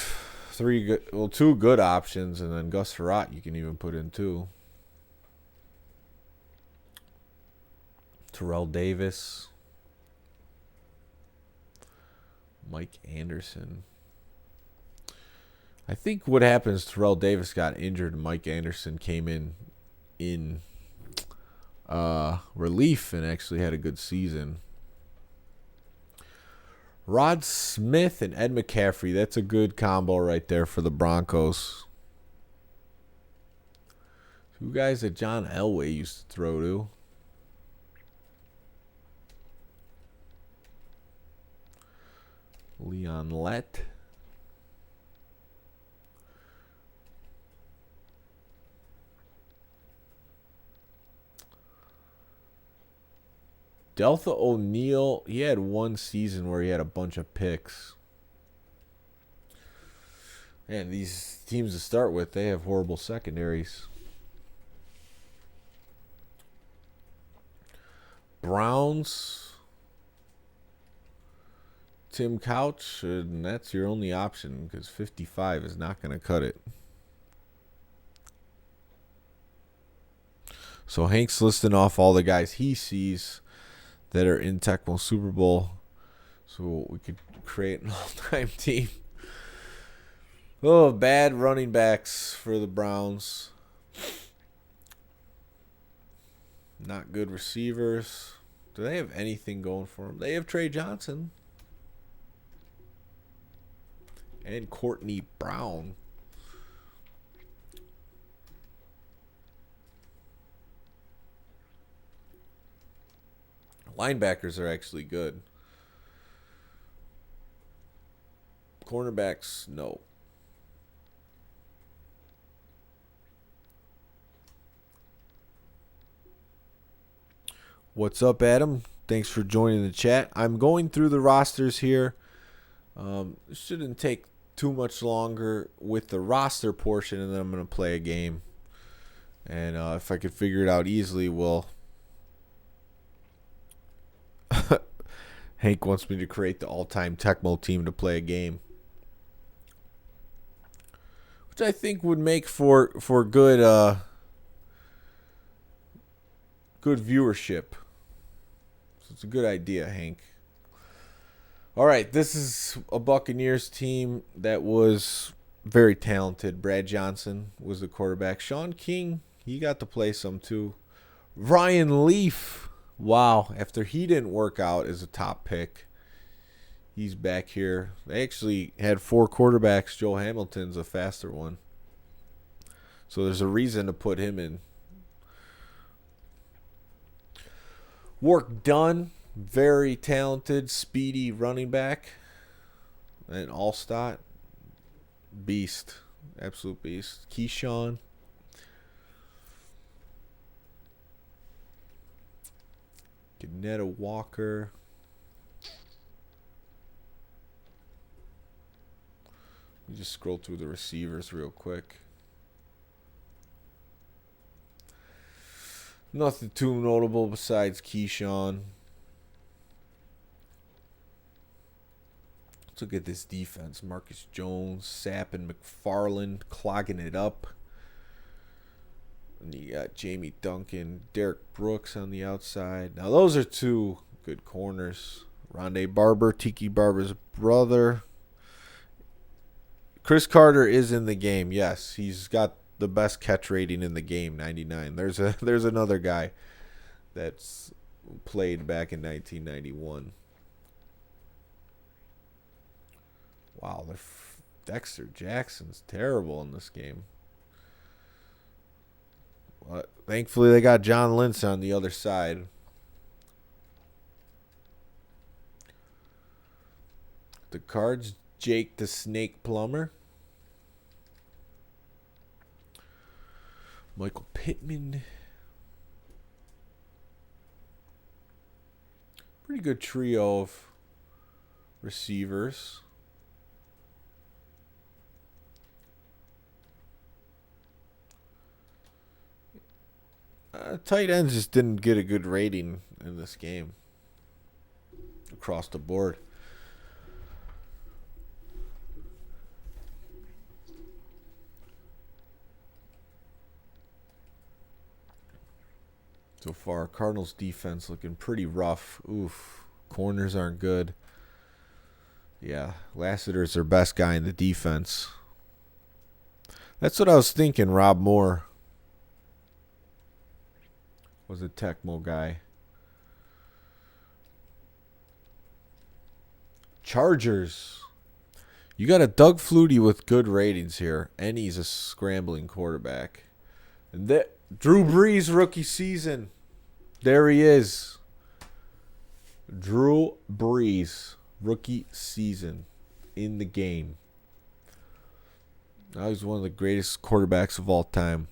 two good options, and then Gus Frerotte you can even put in too. Terrell Davis. Mike Anderson. I think what happens, Terrell Davis got injured and Mike Anderson came in relief and actually had a good season. Rod Smith and Ed McCaffrey. That's a good combo right there for the Broncos. Two guys that John Elway used to throw to. Leon Lett. Deltha O'Neal, he had one season where he had a bunch of picks. And these teams to start with, they have horrible secondaries. Browns, Tim Couch, and that's your only option because 55 is not going to cut it. So Hank's listing off all the guys he sees that are in Tecmo Super Bowl so we could create an all-time team. Oh, bad running backs for the Browns. Not good receivers. Do they have anything going for them? They have Trey Johnson. And Courtney Brown. Linebackers are actually good. Cornerbacks, no. What's up, Adam? Thanks for joining the chat. I'm going through the rosters here. It shouldn't take too much longer with the roster portion, and then I'm going to play a game. And if I could figure it out easily, we'll... Hank wants me to create the all-time Tecmo team to play a game, which I think would make for good good viewership. So it's a good idea, Hank. All right, this is a Buccaneers team that was very talented. Brad Johnson was the quarterback. Sean King, he got to play some too. Ryan Leaf, wow, after he didn't work out as a top pick, he's back here. They actually had 4 quarterbacks. Joe Hamilton's a faster one. So there's a reason to put him in. Work done. Very talented, speedy running back. And Allstott, beast. Absolute beast. Keyshawn. Ganetta Walker. Let me just scroll through the receivers real quick. Nothing too notable besides Keyshawn. Let's look at this defense. Marcus Jones, Sapp, and McFarland clogging it up. And you got Jamie Duncan, Derek Brooks on the outside. Now those are 2 good corners. Rondé Barber, Tiki Barber's brother. Chris Carter is in the game. Yes, he's got the best catch rating in the game, 99. There's another guy that's played back in 1991. Wow, Dexter Jackson's terrible in this game. But thankfully, they got John Lynch on the other side. The Cards, Jake the Snake Plumber. Michael Pittman. Pretty good trio of receivers. Tight ends just didn't get a good rating in this game across the board. So far, Cardinals defense looking pretty rough. Oof. Corners aren't good. Yeah, Lassiter's their best guy in the defense. That's what I was thinking, Rob Moore was a Tecmo guy. Chargers. You got a Doug Flutie with good ratings here, and he's a scrambling quarterback. And Drew Brees rookie season. There he is. Drew Brees rookie season in the game. Now he's one of the greatest quarterbacks of all time.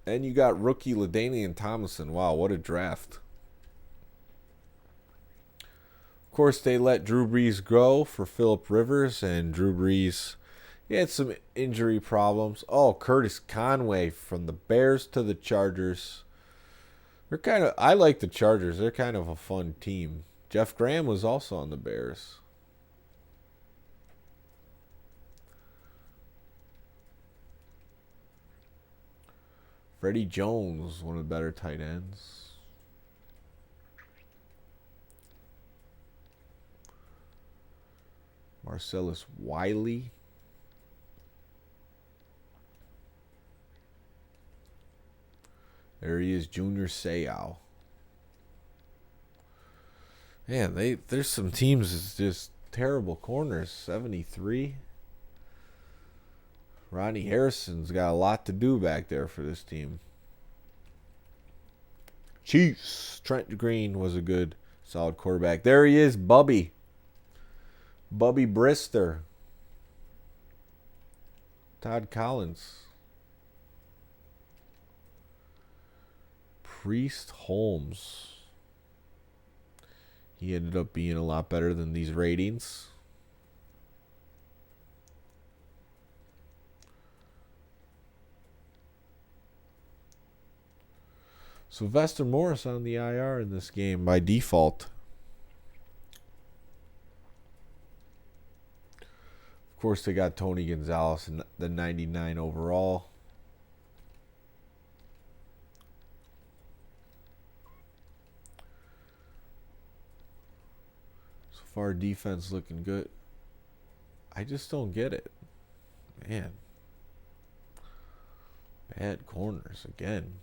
And you got rookie LaDainian Tomlinson. Wow, what a draft. course, they let Drew Brees go for Phillip Rivers, and Drew Brees, he had some injury problems. Oh, Curtis Conway from the Bears to the Chargers. I like the Chargers. They're kind of a fun team. Jeff Graham was also on the Bears. Freddie Jones, one of the better tight ends. Marcellus Wiley. There he is, Junior Seau. Man, there's some teams that's just terrible corners. 73. Ronnie Harrison's got a lot to do back there for this team. Chiefs. Trent Green was a good, solid quarterback. There he is, Bubby. Bubby Brister. Todd Collins. Priest Holmes. He ended up being a lot better than these ratings. Sylvester Morris on the IR in this game by default. Of course, they got Tony Gonzalez in the 99 overall. So far, defense looking good. I just don't get it. Man. Bad corners again.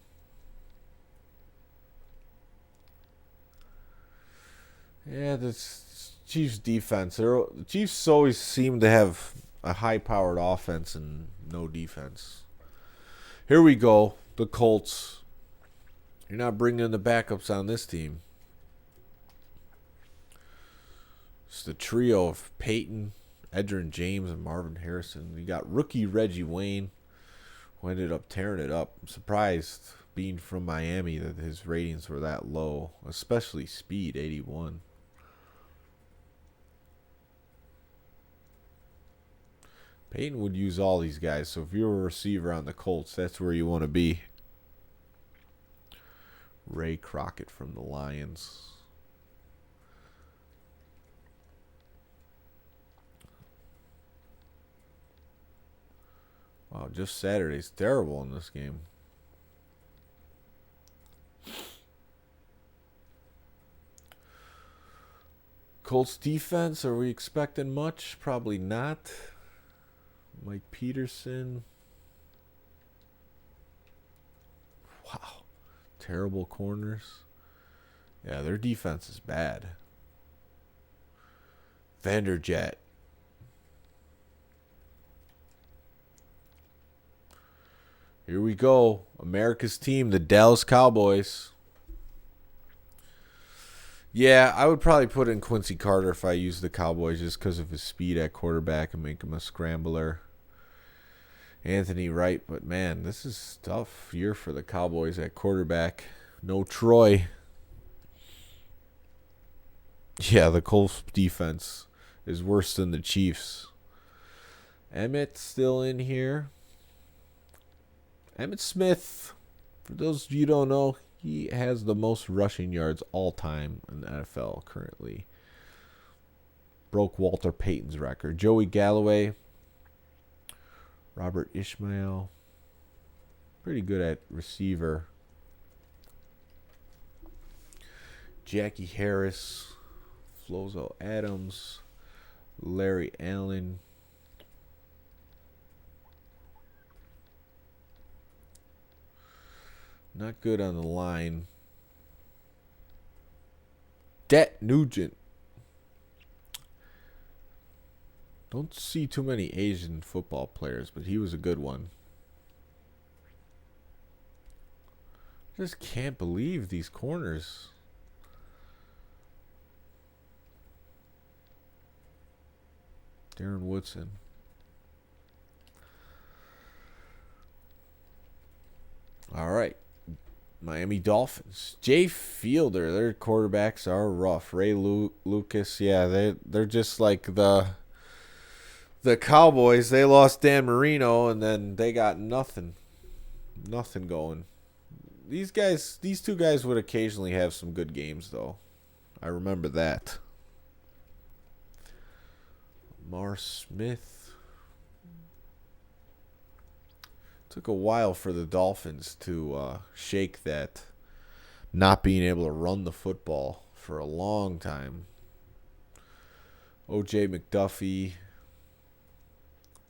Yeah, this Chiefs defense. The Chiefs always seem to have a high-powered offense and no defense. Here we go. The Colts. You're not bringing the backups on this team. It's the trio of Peyton, Edgerrin James, and Marvin Harrison. You got rookie Reggie Wayne, who ended up tearing it up. I'm surprised, being from Miami, that his ratings were that low, especially speed, 81. Peyton would use all these guys, so if you're a receiver on the Colts, that's where you want to be. Ray Crockett from the Lions. Wow, just Saturday's terrible in this game. Colts defense, are we expecting much? Probably not. Mike Peterson. Wow. Terrible corners. Yeah, their defense is bad. Vanderjet. Here we go. America's team, the Dallas Cowboys. Yeah, I would probably put in Quincy Carter if I used the Cowboys just because of his speed at quarterback and make him a scrambler. Anthony Wright, but man, this is a tough year for the Cowboys at quarterback. No Troy. Yeah, the Colts defense is worse than the Chiefs. Emmett still in here. Emmitt Smith, for those of you who don't know, he has the most rushing yards all time in the NFL currently. Broke Walter Payton's record. Joey Galloway. Robert Ishmael. Pretty good at receiver. Jackie Harris. Flozo Adams. Larry Allen. Not good on the line. Det Nugent. Don't see too many Asian football players, but he was a good one. Just can't believe these corners. Darren Woodson. All right. Miami Dolphins. Jay Fielder. Their quarterbacks are rough. Ray Lucas. Yeah, they're just like the Cowboys. They lost Dan Marino, and then they got nothing going. These two guys would occasionally have some good games, though. I remember that. Mar Smith. Took a while for the Dolphins to shake that not being able to run the football for a long time. O.J. McDuffie.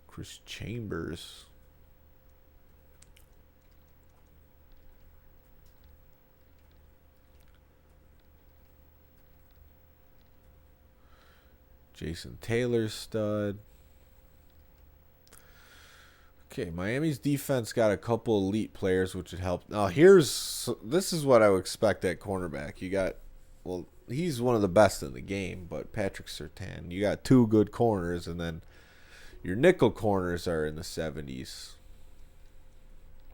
Chris Chambers. Jason Taylor stud. Okay, Miami's defense got a couple elite players, which would help. Now, this is what I would expect at cornerback. You got, well, he's one of the best in the game, but Patrick Surtain. You got two good corners, and then your nickel corners are in the 70s.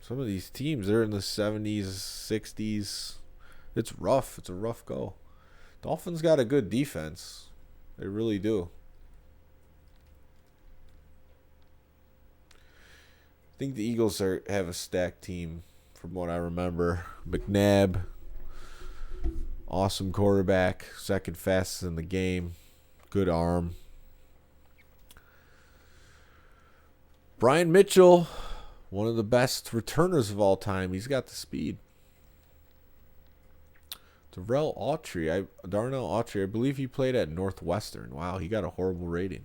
Some of these teams, they're in the 70s, 60s. It's rough. It's a rough go. Dolphins got a good defense. They really do. I think the Eagles have a stacked team from what I remember. McNabb, awesome quarterback, second fastest in the game, good arm. Brian Mitchell, one of the best returners of all time. He's got the speed. Darnell Autry, I believe he played at Northwestern. Wow, he got a horrible rating.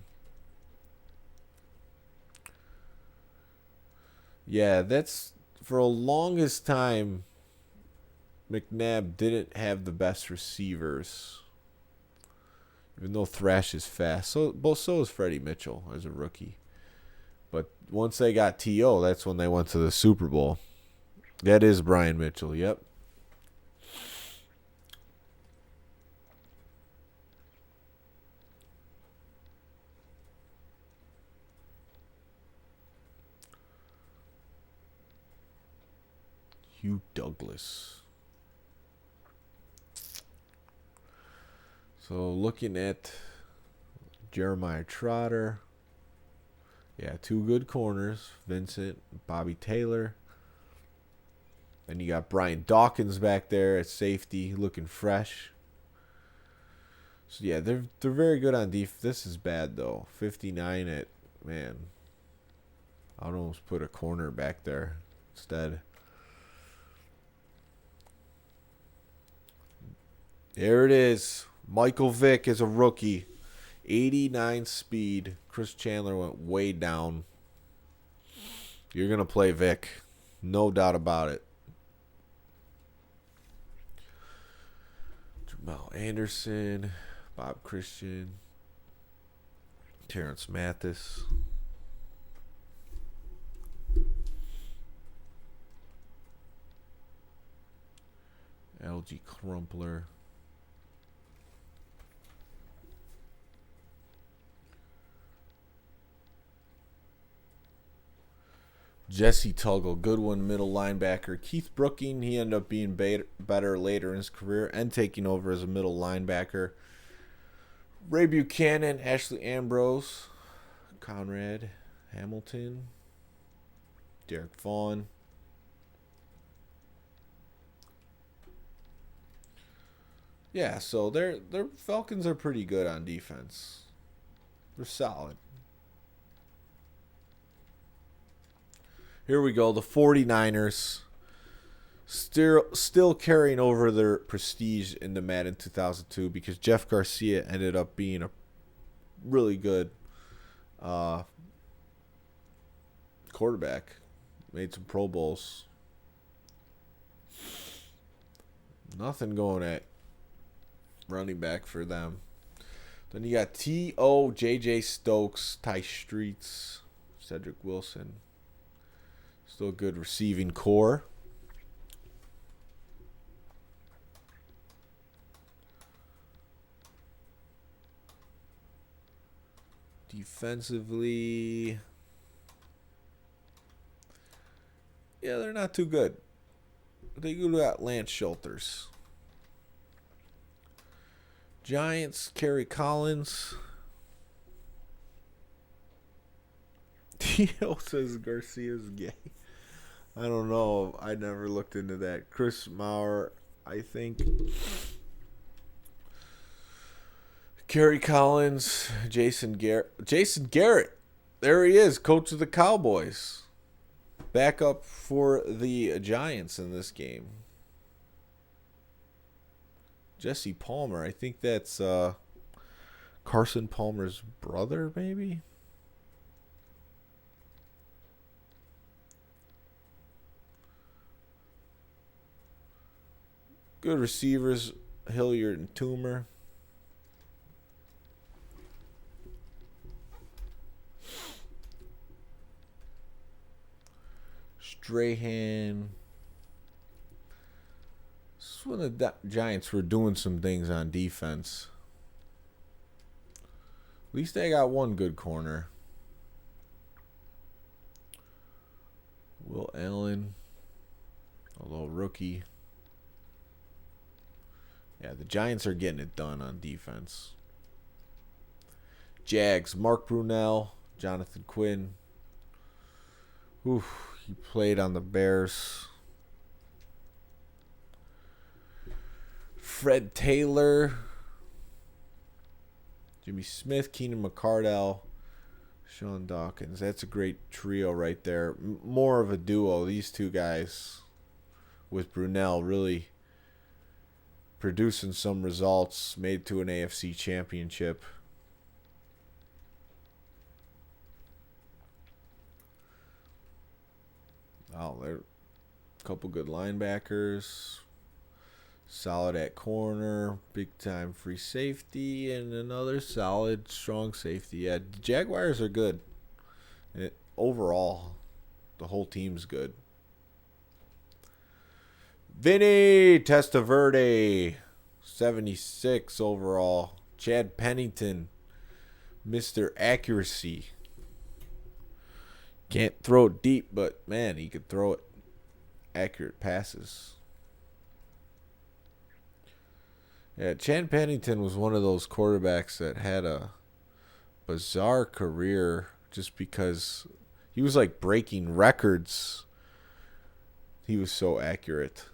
Yeah, that's for a longest time. McNabb didn't have the best receivers, even though Thrash is fast. So is Freddie Mitchell as a rookie. But once they got T.O., that's when they went to the Super Bowl. That is Brian Mitchell. Yep. Hugh Douglas. So looking at Jeremiah Trotter. Yeah, two good corners. Vincent, Bobby Taylor. Then you got Brian Dawkins back there at safety looking fresh. So yeah, they're very good on defense. This is bad though. 59 at, man. I'd almost put a corner back there instead. There it is. Michael Vick is a rookie. 89 speed. Chris Chandler went way down. You're going to play Vick. No doubt about it. Jamal Anderson. Bob Christian. Terrence Mathis. LG Crumpler. Jesse Tuggle, good one, middle linebacker. Keith Brooking, he ended up being better later in his career and taking over as a middle linebacker. Ray Buchanan, Ashley Ambrose, Conrad Hamilton, Derek Vaughn. Yeah, so their Falcons are pretty good on defense. They're solid. Here we go. The 49ers still carrying over their prestige into Madden 2002 because Jeff Garcia ended up being a really good quarterback. Made some Pro Bowls. Nothing going at running back for them. Then you got T.O., J.J. Stokes, Ty Streets, Cedric Wilson. Still a good receiving core. Defensively, yeah, they're not too good. They got Lance Schulters. Giants, Kerry Collins. Theo says Garcia's gay. I don't know. I never looked into that. Chris Maurer, I think. Kerry Collins, Jason Garrett. Jason Garrett. There he is, coach of the Cowboys. Backup for the Giants in this game. Jesse Palmer. I think that's Carson Palmer's brother, maybe? Good receivers, Hilliard and Toomer. Strahan. This is when the Giants were doing some things on defense. At least they got one good corner. Will Allen, although rookie. Yeah, the Giants are getting it done on defense. Jags, Mark Brunell, Jonathan Quinn. He played on the Bears. Fred Taylor, Jimmy Smith, Keenan McCardell, Sean Dawkins. That's a great trio right there. More of a duo. These two guys with Brunell really producing some results. Made to an AFC championship. Oh, there are a couple good linebackers. Solid at corner. Big time free safety. And another solid, strong safety. Yeah, the Jaguars are good. Overall, the whole team's good. Vinny Testaverde, 76 overall. Chad Pennington, Mr. Accuracy. Can't throw it deep, but man, he could throw it. Accurate passes. Yeah, Chad Pennington was one of those quarterbacks that had a bizarre career just because he was like breaking records. He was so accurate.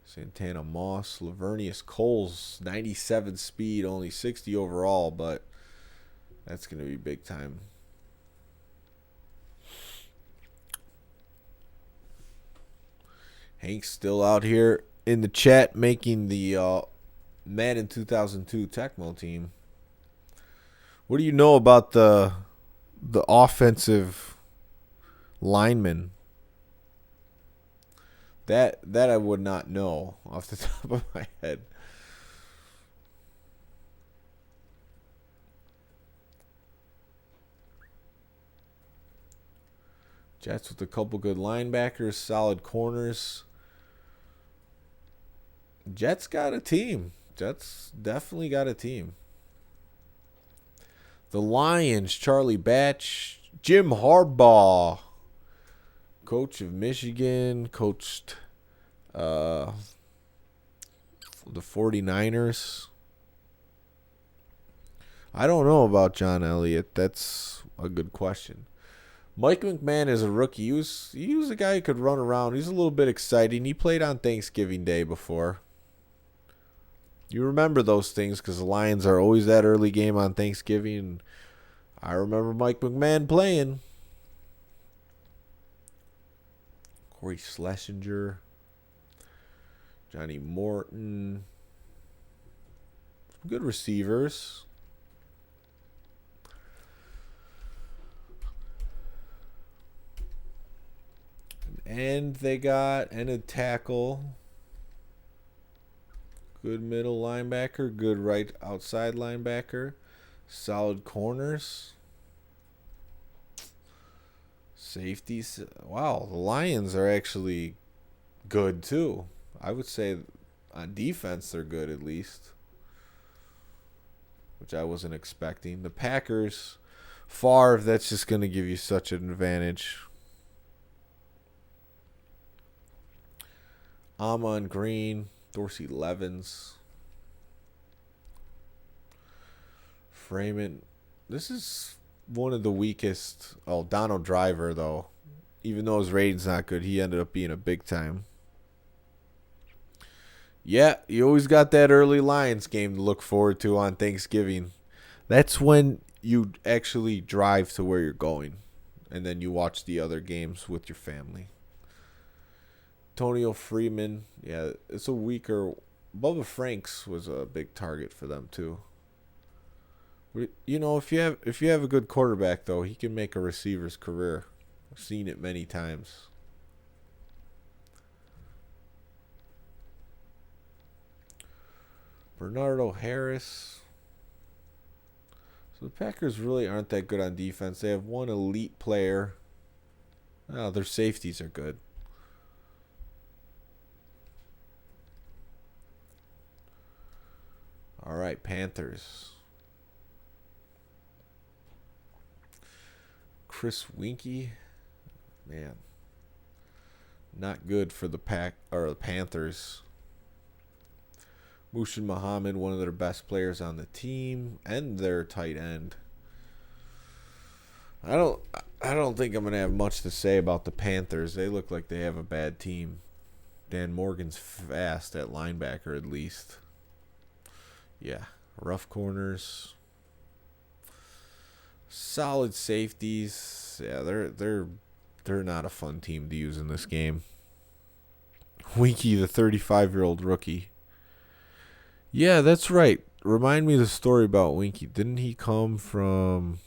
Santana Moss, Lavernius Coles, 97 speed, only 60 overall, but that's going to be big time. Hank's still out here in the chat making the Madden 2002 Tecmo team. What do you know about the offensive linemen? That I would not know off the top of my head. Jets with a couple good linebackers, solid corners. Jets got a team. Jets definitely got a team. The Lions, Charlie Batch, Jim Harbaugh, coach of Michigan, coached the 49ers. I don't know about John Elliott. That's a good question. Mike McMahon is a rookie. He was a guy who could run around. He's a little bit exciting. He played on Thanksgiving Day before. You remember those things because the Lions are always that early game on Thanksgiving. I remember Mike McMahon playing. Corey Schlesinger. Johnny Morton. Some good receivers. And they got a tackle. Good middle linebacker. Good right outside linebacker. Solid corners. Safeties. Wow, the Lions are actually good too. I would say on defense they're good at least. Which I wasn't expecting. The Packers, Favre, that's just going to give you such an advantage. Amon Green, Dorsey Levens, Freeman. This is one of the weakest. Oh, Donald Driver, though. Even though his rating's not good, he ended up being a big time. Yeah, you always got that early Lions game to look forward to on Thanksgiving. That's when you actually drive to where you're going, and then you watch the other games with your family. Antonio Freeman, yeah, it's a weaker. Bubba Franks was a big target for them too. You know, if you have a good quarterback though, he can make a receiver's career. I've seen it many times. Bernardo Harris. So the Packers really aren't that good on defense. They have one elite player. Oh, their safeties are good. All right, Panthers. Chris Winkie, man, not good for the Panthers. Mushin Muhammad, one of their best players on the team, and their tight end. I don't think I'm gonna have much to say about the Panthers. They look like they have a bad team. Dan Morgan's fast at linebacker, at least. Yeah, rough corners, solid safeties. Yeah, they're not a fun team to use in this game. Winkie, the 35-year-old rookie. Yeah, that's right. Remind me of the story about Winkie. Didn't he come from,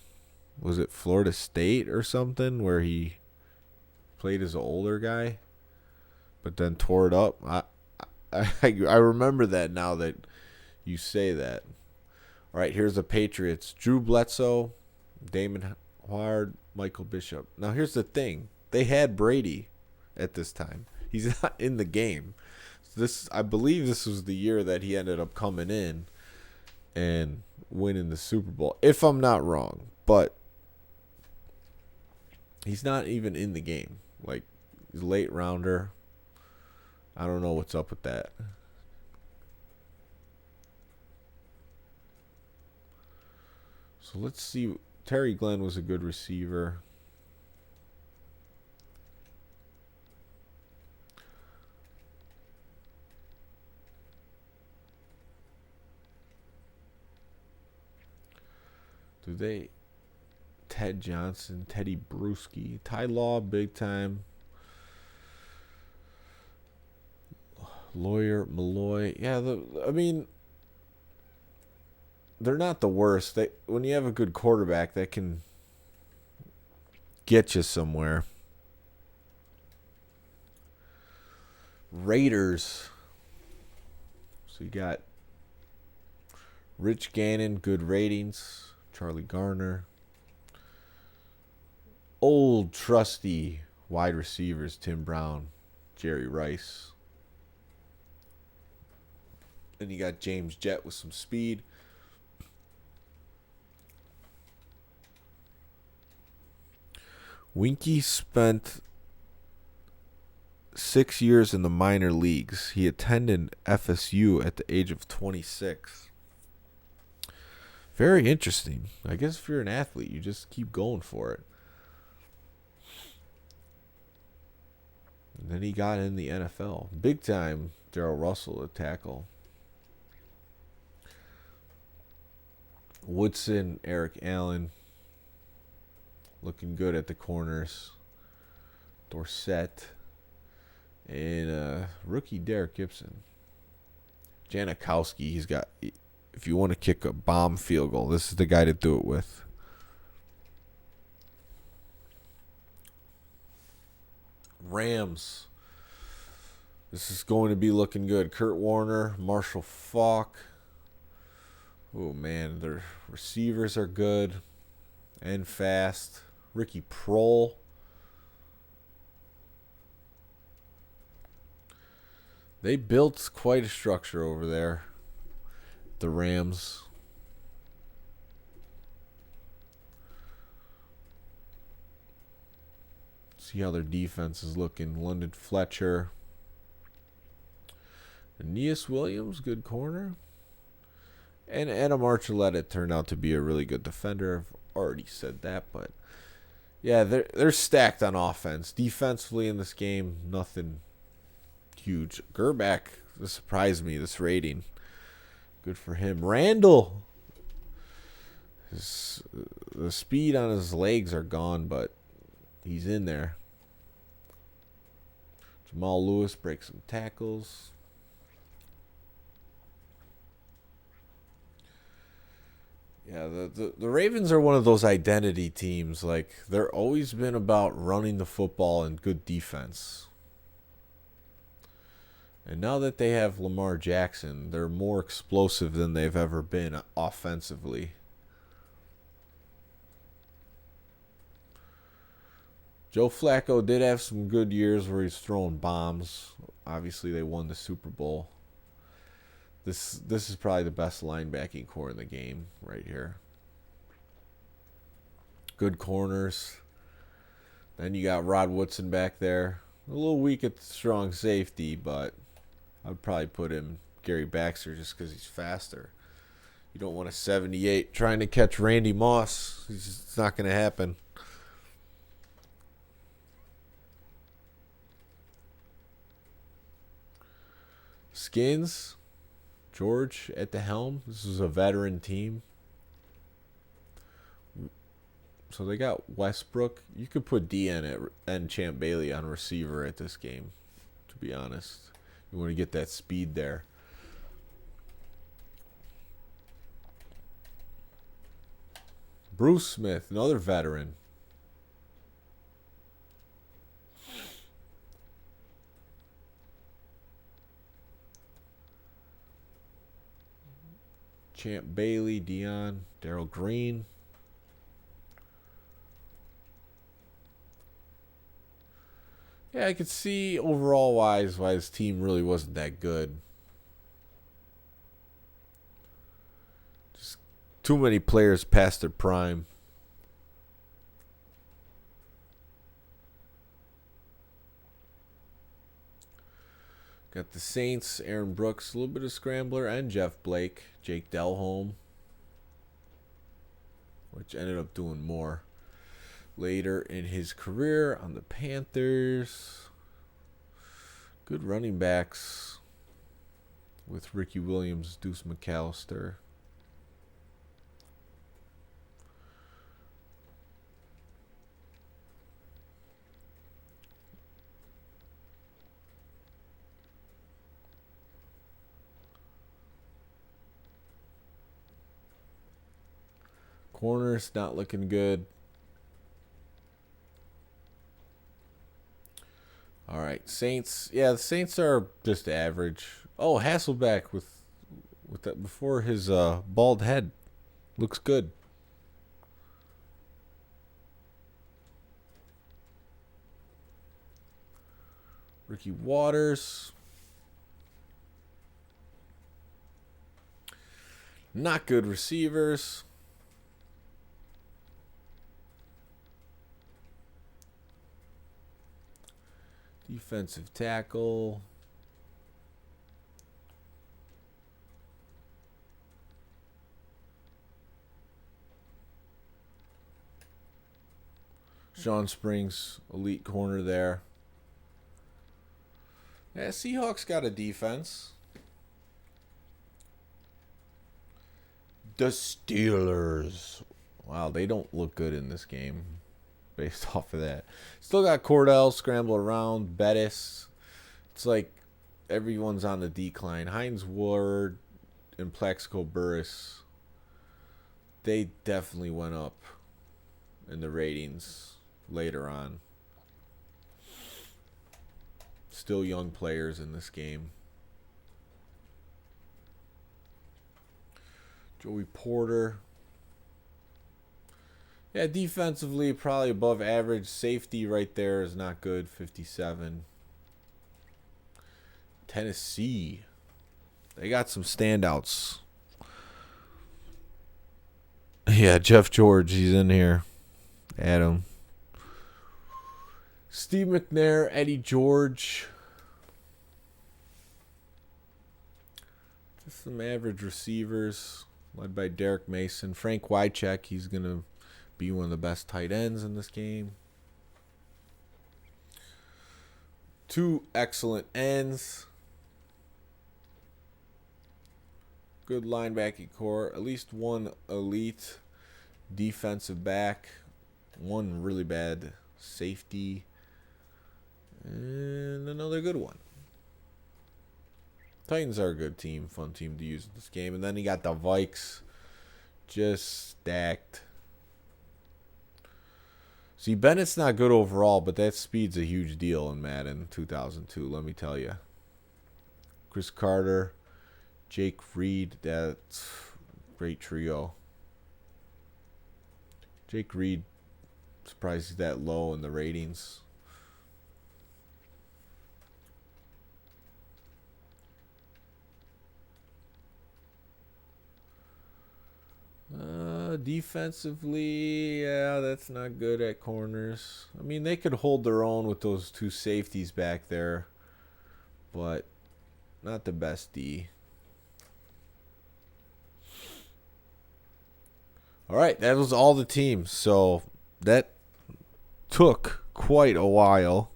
was it Florida State or something, where he played as an older guy, but then tore it up? I remember that now that you say that. All right, here's the Patriots. Drew Bledsoe, Damon Hard, Michael Bishop. Now, here's the thing. They had Brady at this time. He's not in the game. I believe this was the year that he ended up coming in and winning the Super Bowl, if I'm not wrong. But he's not even in the game. Like, he's a late rounder. I don't know what's up with that. So let's see. Terry Glenn was a good receiver. Ted Johnson, Teddy Bruschi, Ty Law, big time. Lawyer, Malloy. Yeah, they're not the worst. When you have a good quarterback, that can get you somewhere. Raiders. So you got Rich Gannon, good ratings. Charlie Garner. Old trusty wide receivers, Tim Brown, Jerry Rice. Then you got James Jett with some speed. Winkie spent 6 years in the minor leagues. He attended FSU at the age of 26. Very interesting. I guess if you're an athlete, you just keep going for it. And then he got in the NFL. Big time Darrell Russell at tackle. Woodson, Eric Allen. Looking good at the corners. Dorsett. And rookie Derek Gibson. Janikowski, he's got... If you want to kick a bomb field goal, this is the guy to do it with. Rams. This is going to be looking good. Kurt Warner, Marshall Faulk. Oh, man, their receivers are good and fast. Ricky Prohl. They built quite a structure over there. The Rams. See how their defense is looking. London Fletcher. Aeneas Williams, good corner. And Adam Archuleta turned out to be a really good defender. I've already said that, but yeah, they're stacked on offense. Defensively in this game, nothing huge. Gerback, this surprised me, this rating. Good for him. Randall, the speed on his legs are gone, but he's in there. Jamal Lewis breaks some tackles. Yeah, the Ravens are one of those identity teams. Like, they're always been about running the football and good defense. And now that they have Lamar Jackson, they're more explosive than they've ever been offensively. Joe Flacco did have some good years where he's throwing bombs. Obviously, they won the Super Bowl. This is probably the best linebacking core in the game right here. Good corners. Then you got Rod Woodson back there. A little weak at the strong safety, but I'd probably put him Gary Baxter just because he's faster. You don't want a 78 trying to catch Randy Moss. It's not going to happen. Skins. George at the helm. This is a veteran team. So they got Westbrook. You could put DN and Champ Bailey on receiver at this game, to be honest. You want to get that speed there. Bruce Smith, another veteran. Champ Bailey, Dion, Darryl Green. Yeah, I could see overall wise why his team really wasn't that good. Just too many players past their prime. Got the Saints, Aaron Brooks, a little bit of scrambler, and Jeff Blake, Jake Delhomme, which ended up doing more later in his career on the Panthers. Good running backs with Ricky Williams, Deuce McAllister. Corners not looking good. All right, Saints. Yeah, the Saints are just average. Oh, Hasselbeck with that before his bald head looks good. Ricky Waters. Not good receivers. Defensive tackle. Sean Springs, elite corner there. Yeah, Seahawks got a defense. The Steelers. Wow, they don't look good in this game based off of that. Still got Cordell, scramble around, Bettis. It's like everyone's on the decline. Hines Ward and Plaxico Burress, they definitely went up in the ratings later on. Still young players in this game. Joey Porter. Yeah, defensively, probably above average. Safety right there is not good, 57. Tennessee. They got some standouts. Yeah, Jeff George, he's in here. Adam. Steve McNair, Eddie George. some average receivers led by Derek Mason. Frank Wycheck, he's going to be one of the best tight ends in this game. 2 excellent ends. Good linebacking core. At least 1 elite defensive back. 1 really bad safety. And another good one. Titans are a good team. Fun team to use in this game. And then you got the Vikes. Just stacked. See, Bennett's not good overall, but that speed's a huge deal in Madden 2002, let me tell you. Chris Carter, Jake Reed, that's a great trio. Jake Reed, surprised he's that low in the ratings. Defensively, yeah, that's not good at corners. I mean, they could hold their own with those 2 safeties back there, but not the best D. All right, that was all the teams. So that took quite a while.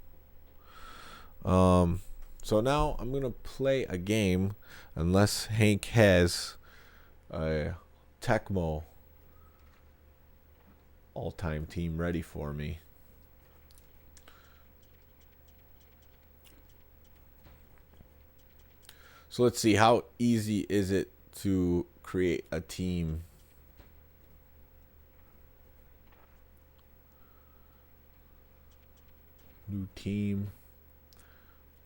So now I'm going to play a game, unless Hank has a Tecmo all-time team ready for me. So let's see, how easy is it to create a team? New team.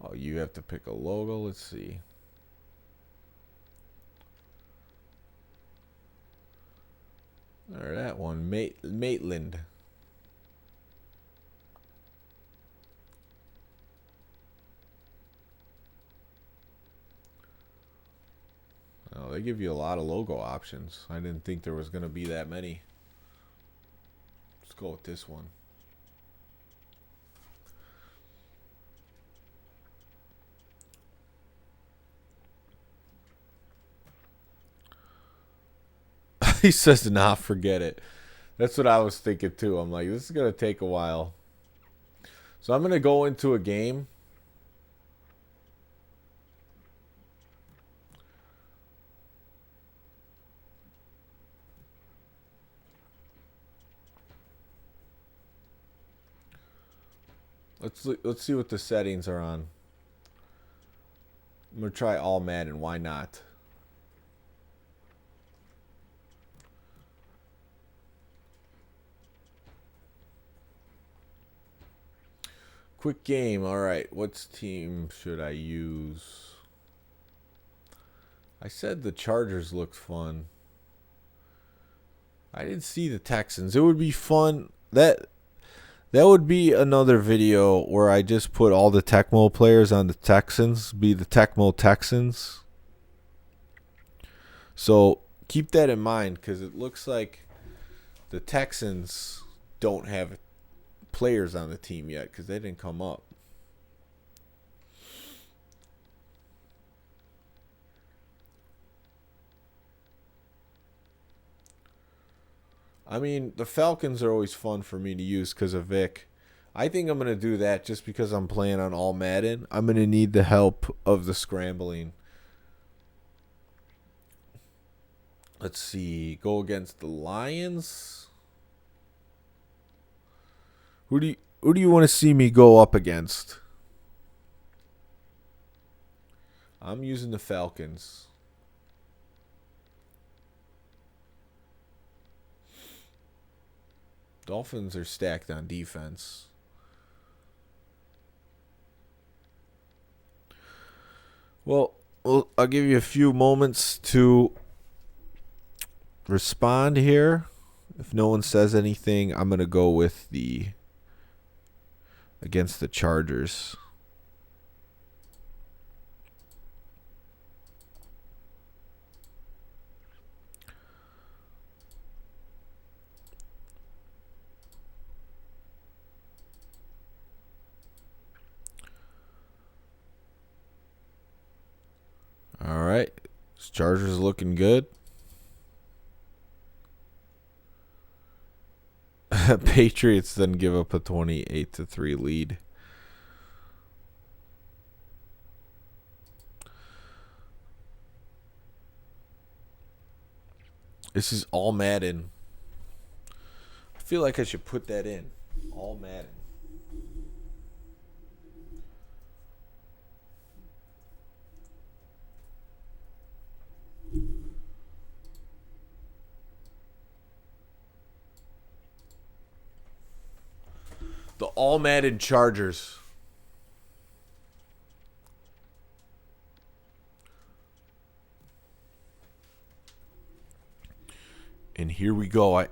Oh, you have to pick a logo. Let's see. Or that one, Maitland. Oh, they give you a lot of logo options. I didn't think there was going to be that many. Let's go with this one. He says, nah, forget it. That's what I was thinking too. I'm like, this is going to take a while. So I'm going to go into a game. Let's see what the settings are on. I'm going to try all Madden. Why not? Quick game. All right. What team should I use? I said the Chargers looked fun. I didn't see the Texans. It would be fun. That would be another video where I just put all the Tecmo players on the Texans. Be the Tecmo Texans. So keep that in mind, because it looks like the Texans don't have players on the team yet because they didn't come up. I mean, the Falcons are always fun for me to use because of Vic. I think I'm going to do that just because I'm playing on all Madden. I'm going to need the help of the scrambling. Let's see. Go against the Lions. Who do you want to see me go up against? I'm using the Falcons. Dolphins are stacked on defense. Well, I'll give you a few moments to respond here. If no one says anything, I'm going to go with against the Chargers. All right. This Chargers looking good. Patriots then give up a 28-3 lead. This is all Madden. I feel like I should put that in. All Madden. The All Madden Chargers. And here we go.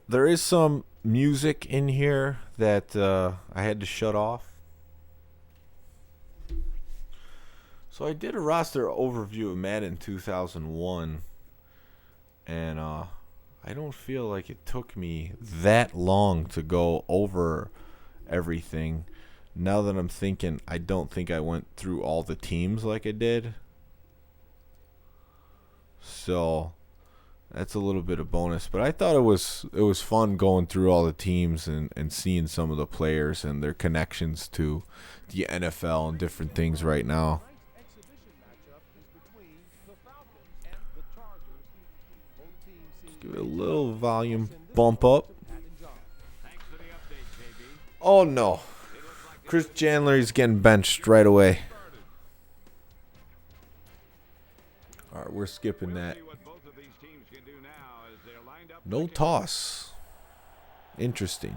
There is some music in here that I had to shut off. So I did a roster overview of Madden 2001. And I don't feel like it took me that long to go over everything. Now that I'm thinking, I don't think I went through all the teams like I did. So that's a little bit of bonus. But I thought it was fun going through all the teams and seeing some of the players and their connections to the NFL and different things right now. Give it a little volume bump up. Oh no. Chris Chandler is getting benched right away. Alright, we're skipping that. No toss. Interesting.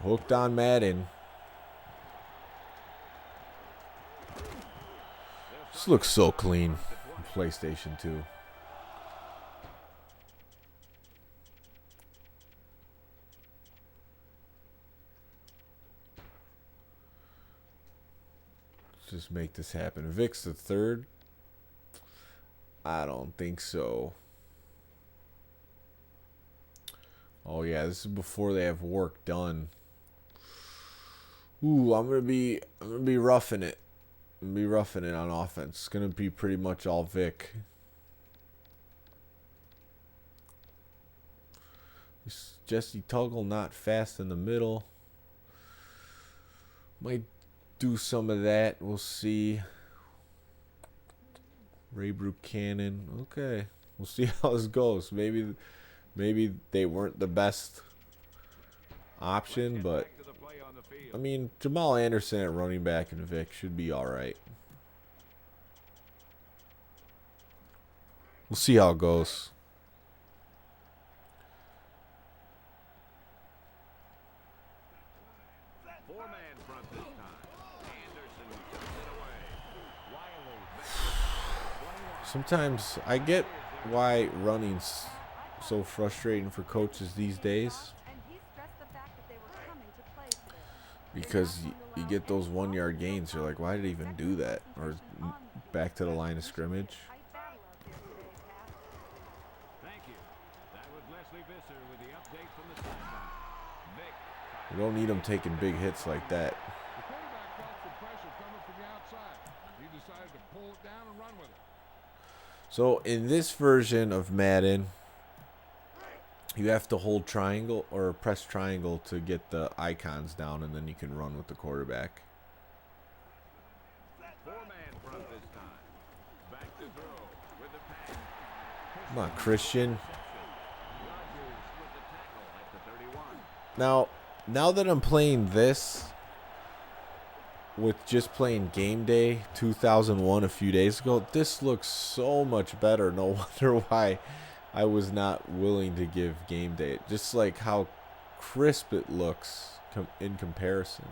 Hooked on Madden. This looks so clean. PlayStation 2. Let's just make this happen. Vic's the third. I don't think so. Oh yeah, this is before they have work done. Ooh, I'm gonna be roughing it. I'm gonna be roughing it on offense. It's gonna be pretty much all Vic. Is Jesse Tuggle not fast in the middle? Might do some of that. We'll see. Ray Buchanan. Okay, we'll see how this goes. Maybe they weren't the best option, but I mean, Jamal Anderson at running back and Vic should be all right. We'll see how it goes. Sometimes I get why running's so frustrating for coaches these days. Because you get those 1 yard gains. You're like, why did he even do that? Or back to the line of scrimmage. You don't need him taking big hits like that. So in this version of Madden, you have to hold triangle or press triangle to get the icons down, and then you can run with the quarterback. Come on, Christian. Now that I'm playing this with just playing Game Day 2001 a few days ago, this looks so much better. No wonder why I was not willing to give Game Day. Just like how crisp it looks in comparison.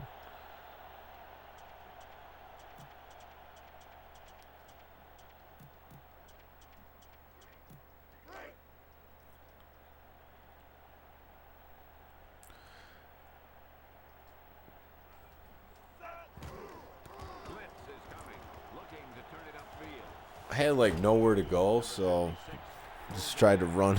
I had like nowhere to go, so Just try to run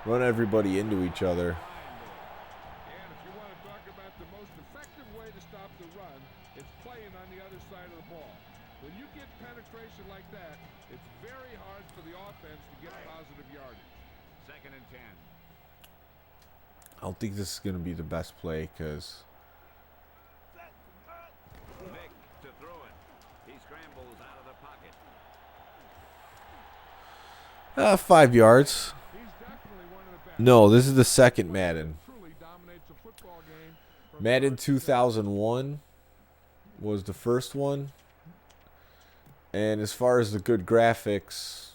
everybody into each other. And if you want to talk about the most effective way to stop the run, it's playing on the other side of the ball. When you get penetration like that, it's very hard for the offense to get positive yardage. 2nd and 10. I don't think this is going to be the best play because Vic to throw it. He scrambles out of the pocket. 5 yards. He's definitely one of the best. No, this is the second Madden. Truly dominates a football game. Madden 2001 was the first one. And as far as the good graphics,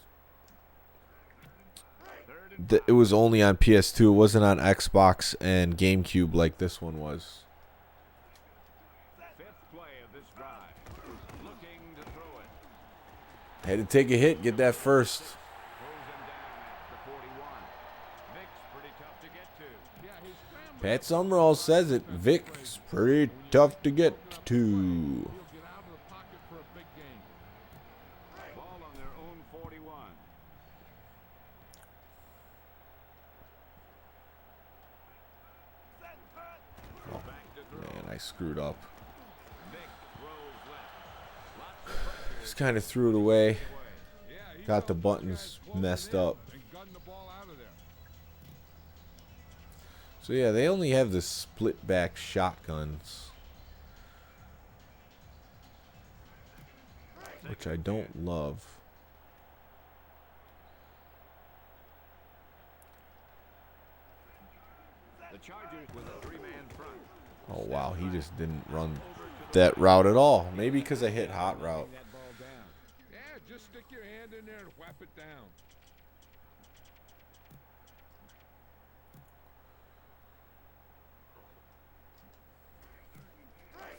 it was only on PS2. It wasn't on Xbox and GameCube like this one was. 5th play of this drive. Looking to throw it. Had to take a hit, get that first. Throws him down at the 41. Vic's pretty tough to get to. Yeah, he's scrambling. Pat Summerall says it. Vic's pretty tough to get to. He'll get out of the pocket for a big gain. Ball on their own 41. Back to throw. Man, I screwed up. Vic throws left. Lots of pressure. Just kind of threw it away. Yeah, he Got the knows those buttons guys closing messed in up. and gun the ball out of there. So yeah, they only have the split back shotguns, which I don't love. The Chargers with a 3-man front. Oh wow, he just didn't run that route at all. Maybe because I hit hot route. That ball down. Yeah, just stick your hand in there and whap it down.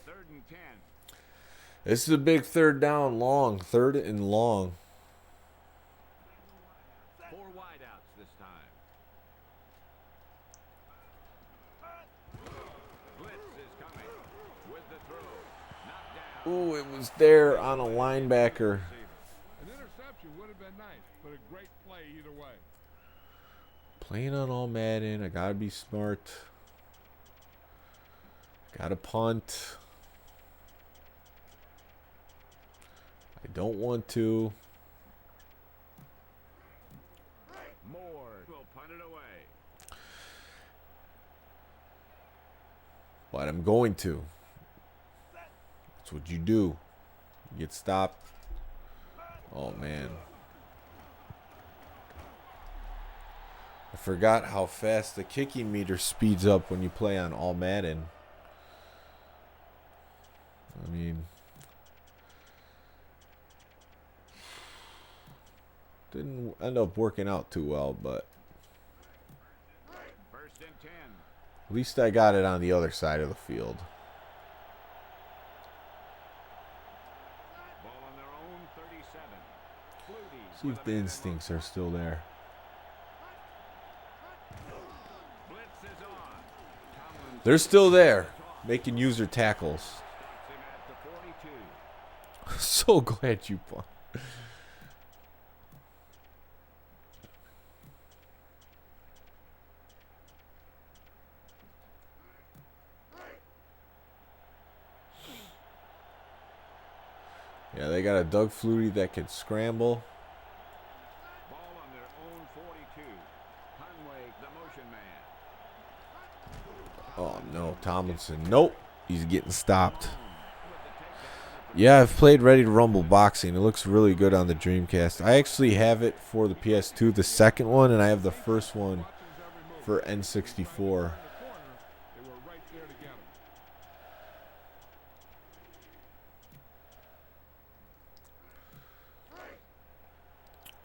Third and 10. This is a big third down, long, third and long. 4 wideouts this time. Blitz is coming with the throw. Knocked down. Ooh, it was there on a linebacker. An interception would have been nice, but a great play either way. Playing on all Madden, I gotta be smart. Gotta punt. I don't want to. Moore will punt it away. But I'm going to. That's what you do. You get stopped. Oh, man. I forgot how fast the kicking meter speeds up when you play on all Madden. I mean, didn't end up working out too well, but First and 10. at least I got it on the other side of the field. Ball on their own 37. Flutie See with if a the man in instincts are still there. motion. Blitz is on. Tomlin They're still there, making user tackles. stops him at the 42. So glad you won. Yeah, they got a Doug Flutie that can scramble. Ball on their own 42. Conway, the motion man. Oh no, Tomlinson. Nope. He's getting stopped. Yeah, I've played Ready to Rumble boxing. It looks really good on the Dreamcast. I actually have it for the PS2, the second one, and I have the first one for N64. They were right there together.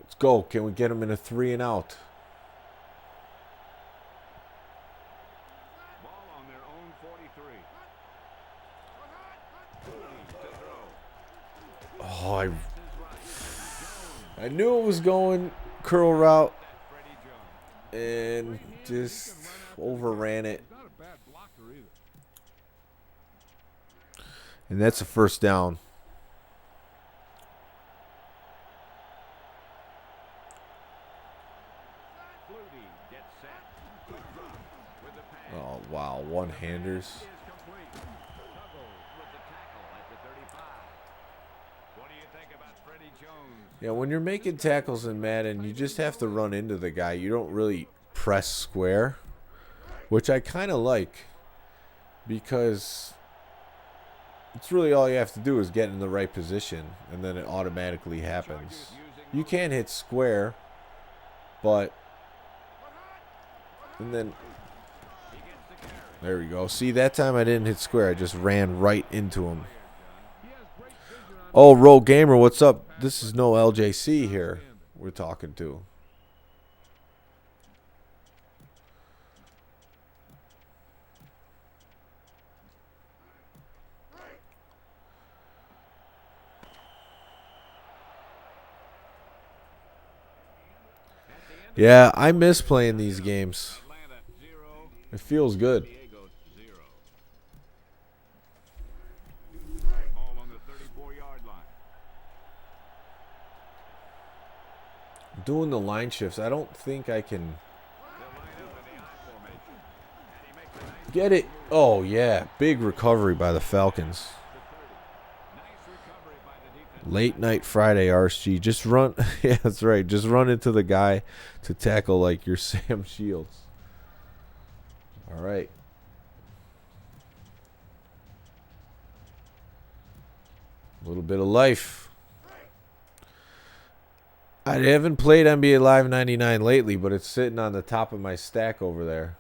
Let's go. Can we get him in a 3 and out? Ball on their own 43. Flutie to throw. Oh, I knew it was going curl route Freddie Jones. and just overran it. He's not a bad blocker either. And that's a first down. yards. Is complete. Tuggle with the tackle at the 35. What do you think about Freddie Jones? Yeah, when you're making tackles in Madden, you just have to run into the guy. You don't really press square, which I kind of like because it's really all you have to do is get in the right position, and then it automatically happens. You can hit square, but and then there we go. See, that time I didn't hit square. I just ran right into him. Oh, Roll Gamer, what's up? This is no LJC here we're talking to. Yeah, I miss playing these games. It feels good. All on the 34-yard line. Doing the line shifts, I don't think I can They'll line up in the I formation. And he makes a nice get it. Oh, yeah. Big recovery by the Falcons. recovery by the defense. Late night Friday, RSG. Just run. Yeah, that's right. Just run into the guy to tackle like you're Sam Shields. All right. A little bit of life. I haven't played NBA Live 99 lately, but it's sitting on the top of my stack over there.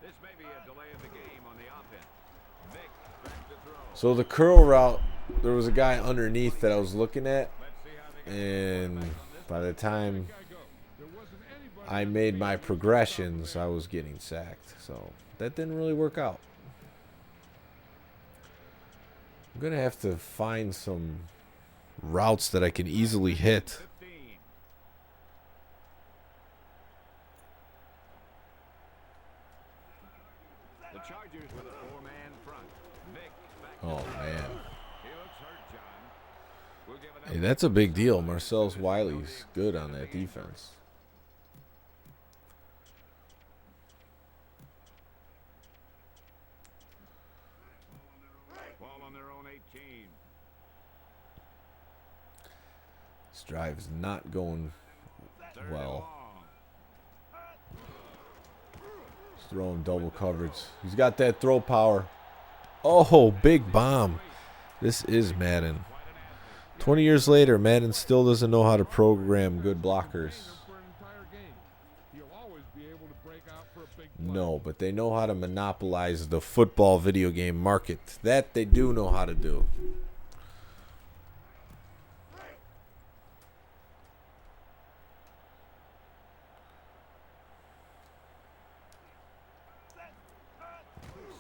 This may be a delay of the game on the offense. Vick back to throw. So the curl route, there was a guy underneath that I was looking at, Let's see how they and by the time I made my progressions, I was getting sacked. So that didn't really work out. I'm going to have to find some routes that I can easily hit. 15. The Chargers with a four-man front. Vick back to Oh, throw. man. He looks hurt, John. We'll give it up. Hey, that's a big deal. Marcellus Wiley's good on that defense. Ball on their own 18. This drive is not going Third and well. long. He's throwing double coverage. He's got that throw power. Oh, big bomb. This is Madden. 20 years later, Madden still doesn't know how to program good blockers. For an entire game. He'll always be able to break out for a big play. No, but they know how to monopolize the football video game market. That they do know how to do.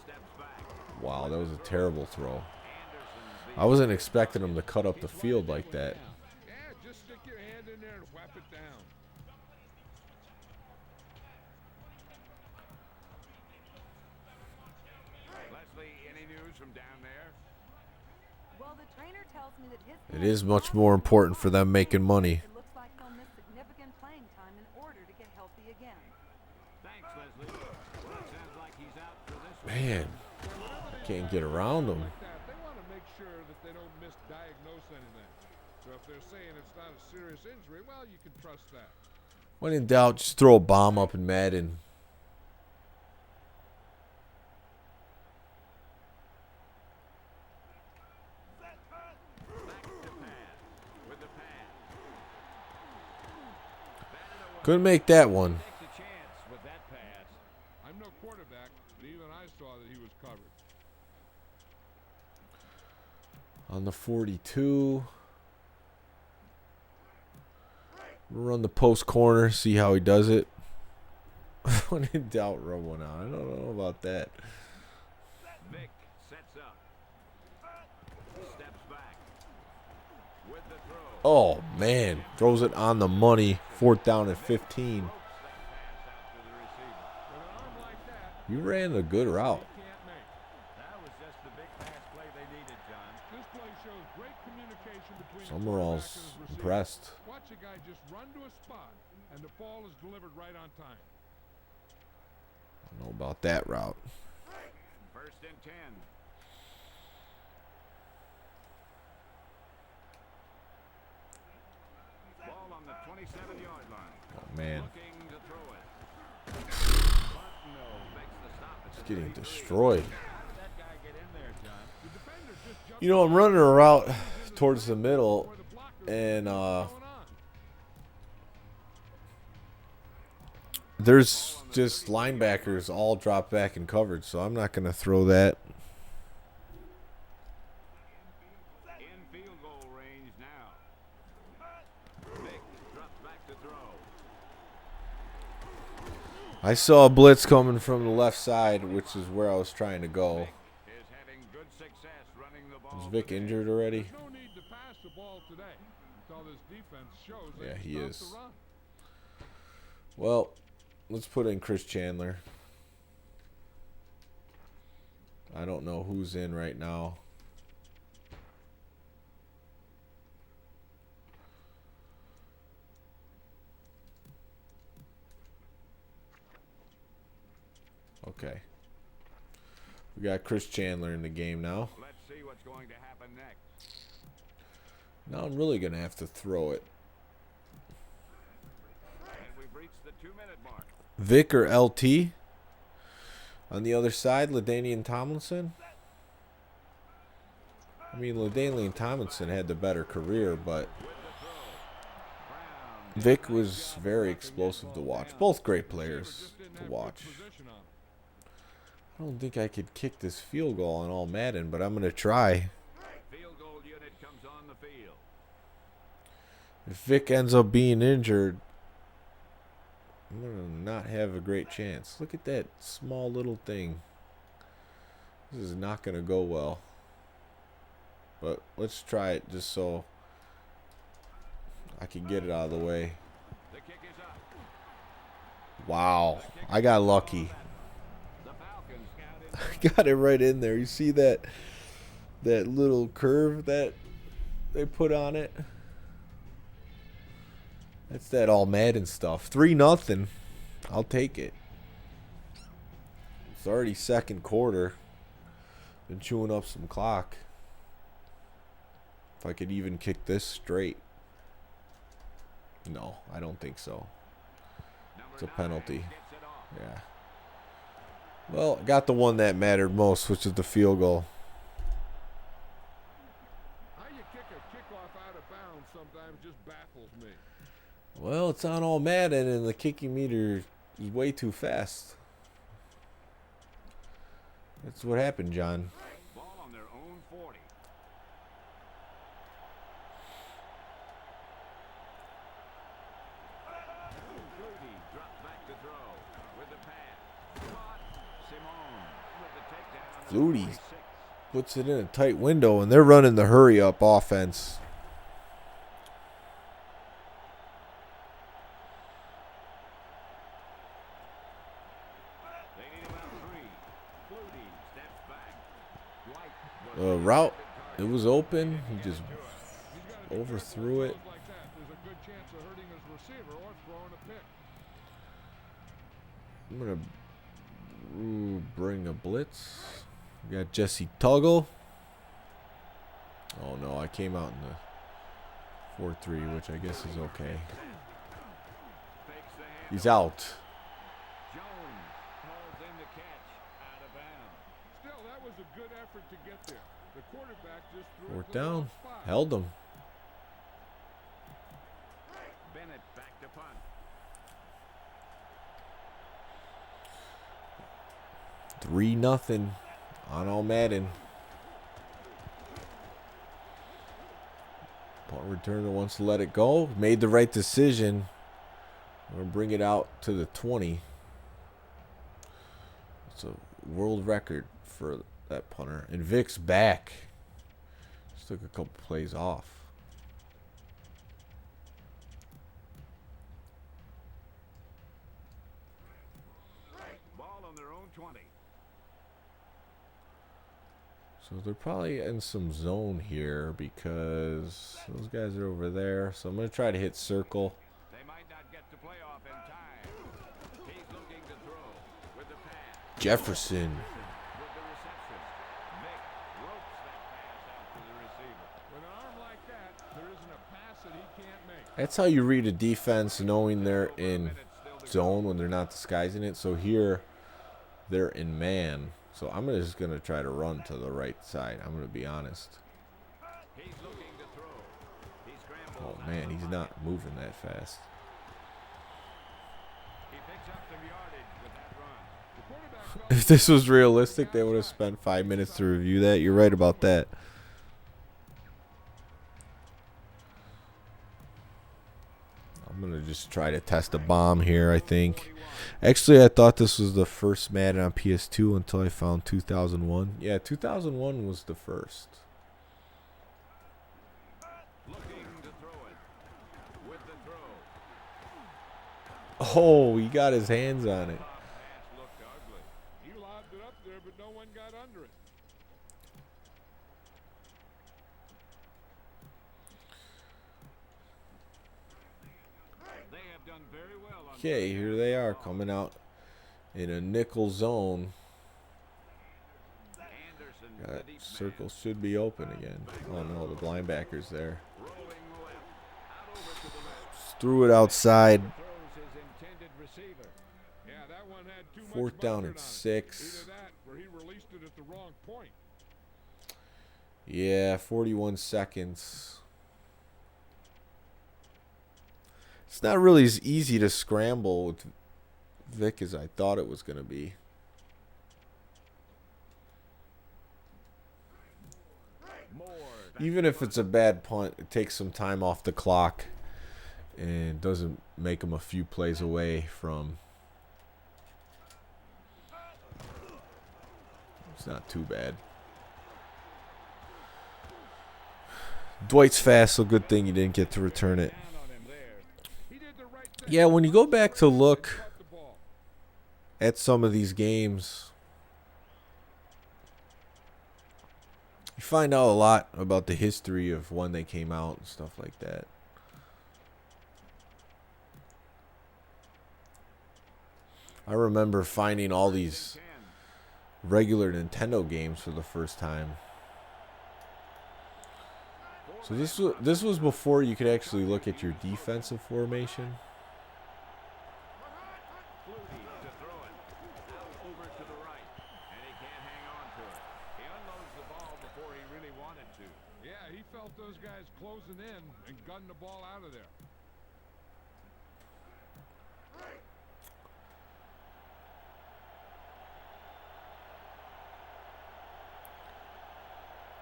Steps back. Wow, that was a terrible throw. I wasn't expecting him to cut up the field like that. Yeah, just stick your hand in there and whap it down. Leslie, any news from down there? Well, the trainer tells me that his It is much more important for them making money. It looks like he'll miss significant playing time in order to get healthy again. Thanks, Leslie. Well, it sounds like he's out for this one. Man, can't get around him. They want to make sure that they don't misdiagnose anything. So if they're saying it's not a serious injury, well, you can trust that. When in doubt, just throw a bomb up in Madden. Back to pass. With the pass. Batted away. Couldn't make that one. Takes a chance with that pass. I'm no quarterback, but even I saw that he was covered. On the 42. Run the post corner, see how he does it. When in doubt, rub one out. I don't know about that. Vick sets up. Steps back. With the throw. Oh, man. Throws it on the money. 4th down at 15. That pass out to the receiver. With an arm like that, You ran a good route. you can't make. That was just the big pass play they needed, John. This play shows great communication between the Summerall's quarterback and his receiver. impressed. Watch a guy just run to a spot, and the ball is delivered right on time. I don't know about that route. First and 10. Ball on the 27-yard line. Oh, man. Looking to throw it. No, makes the stop at It's the getting 33. destroyed. How did that guy get in there, John? The defender just jumped You know, I'm running a route towards the middle, and there's just linebackers all dropped back in coverage, so I'm not going to throw that. In field goal range now. Vick drops back to throw. I saw a blitz coming from the left side, which is where I was trying to go. Is having good success running the ball. Is Vic injured already? There's no need to pass the ball today until this defense shows they Yeah, can he stop is. the run. Well, let's put in Chris Chandler. I don't know who's in right now. Okay. We got Chris Chandler in the game now. Let's see what's going to happen next. Now I'm really going to have to throw it. And we've reached the 2-minute mark. Vic or LT? On the other side, LaDainian Tomlinson? I mean, LaDainian Tomlinson had the better career, but Vic was very explosive to watch. Both great players to watch. I don't think I could kick this field goal on all Madden, but I'm going to try. Field goal unit comes on the field. If Vic ends up being injured, I'm going to not have a great chance. Look at that small little thing. This is not going to go well. But let's try it just so I can get it out of the way. The kick is up. Wow. I got lucky. The Falcons I got it right in there. You see that little curve that they put on it? That's that all Madden stuff. 3-0. I'll take it. It's already second quarter. Been chewing up some clock. If I could even kick this straight. No, I don't think so. It's a penalty. Yeah. Well, I got the one that mattered most, which is the field goal. How you kick a kickoff out of bounds sometimes just baffles me. Well, it's on all Madden, and the kicking meter is way too fast. That's what happened, John. Ball on their own 40. Flutie drops back to throw with the pass. Caught. Simone with the takedown. Flutie 46. puts it in a tight window, and they're running the hurry-up offense. They need about 3. Flutie steps back. White was The route, it was open. He just overthrew it. Like that, there's a good chance of hurting his receiver or throwing a pick. I'm going to bring a blitz. We got Jesse Tuggle. Oh, no, I came out in the 4-3, which I guess is okay. fakes the hand. He's out. Jones hauls in the catch out of bounds. Still, that was a good effort to get there. The quarterback just threw Fourth it to the down. wrong spot. Held him. Bennett back to punt. Three nothing on all Madden. Punt returner wants to let it go. Made the right decision. I'm going to bring it out to the 20. It's a world record for that punter. And Vic's back. Just took a couple plays off. Ball on their own 20. So they're probably in some zone here because those guys are over there. So I'm going to try to hit circle. They might not get to playoff in time. He's looking to throw with the pass. Jefferson. with the reception. Vick ropes that pass out to the receiver. With an arm like that, there isn't a pass that he can't make. That's how you read a defense, knowing they're in zone when they're not disguising it. So here, they're in man. So I'm just going to try to run to the right side. I'm going to be honest. He's looking to throw. He scrambles. Oh, man, he's not moving that fast. He picks up some yardage with that run. The quarterback If this was realistic, they would have spent 5 minutes to review that. You're right about that. I'm going to just try to test a bomb here, I think. Actually, I thought this was the first Madden on PS2 until I found 2001. Yeah, 2001 was the first. Looking to throw it. With the throw. Oh, he got his hands on it. Pass looked ugly. he lobbed it up there, but no one got under it. They have done very well on Okay, here they are coming out in a nickel zone. Anderson, the That deep man, circle should be open again. Oh no, the linebacker's there. rolling left. Out over to the left. Just threw it outside. Throws his intended receiver. Yeah, that one had too much 4th down buzzard and on it. 6. Either that, or he released it at the wrong point. Yeah, 41 seconds. It's not really as easy to scramble with Vick as I thought it was going to be. More. Even if it's a bad punt, it takes some time off the clock and doesn't make them a few plays away from. It's not too bad. Dwight's fast, so good thing you didn't get to return it. Down on him there. He did the right thing. Yeah, when you go back to look Caught the ball. at some of these games, you find out a lot about the history of when they came out and stuff like that. I remember finding all these regular Nintendo games for the first time. So this was before you could actually look at your defensive formation. Flutie to throw it. Out over to the right. And he can't hang on to it. He unloads the ball before he really wanted to. Yeah, he felt those guys closing in and gunned the ball out of there.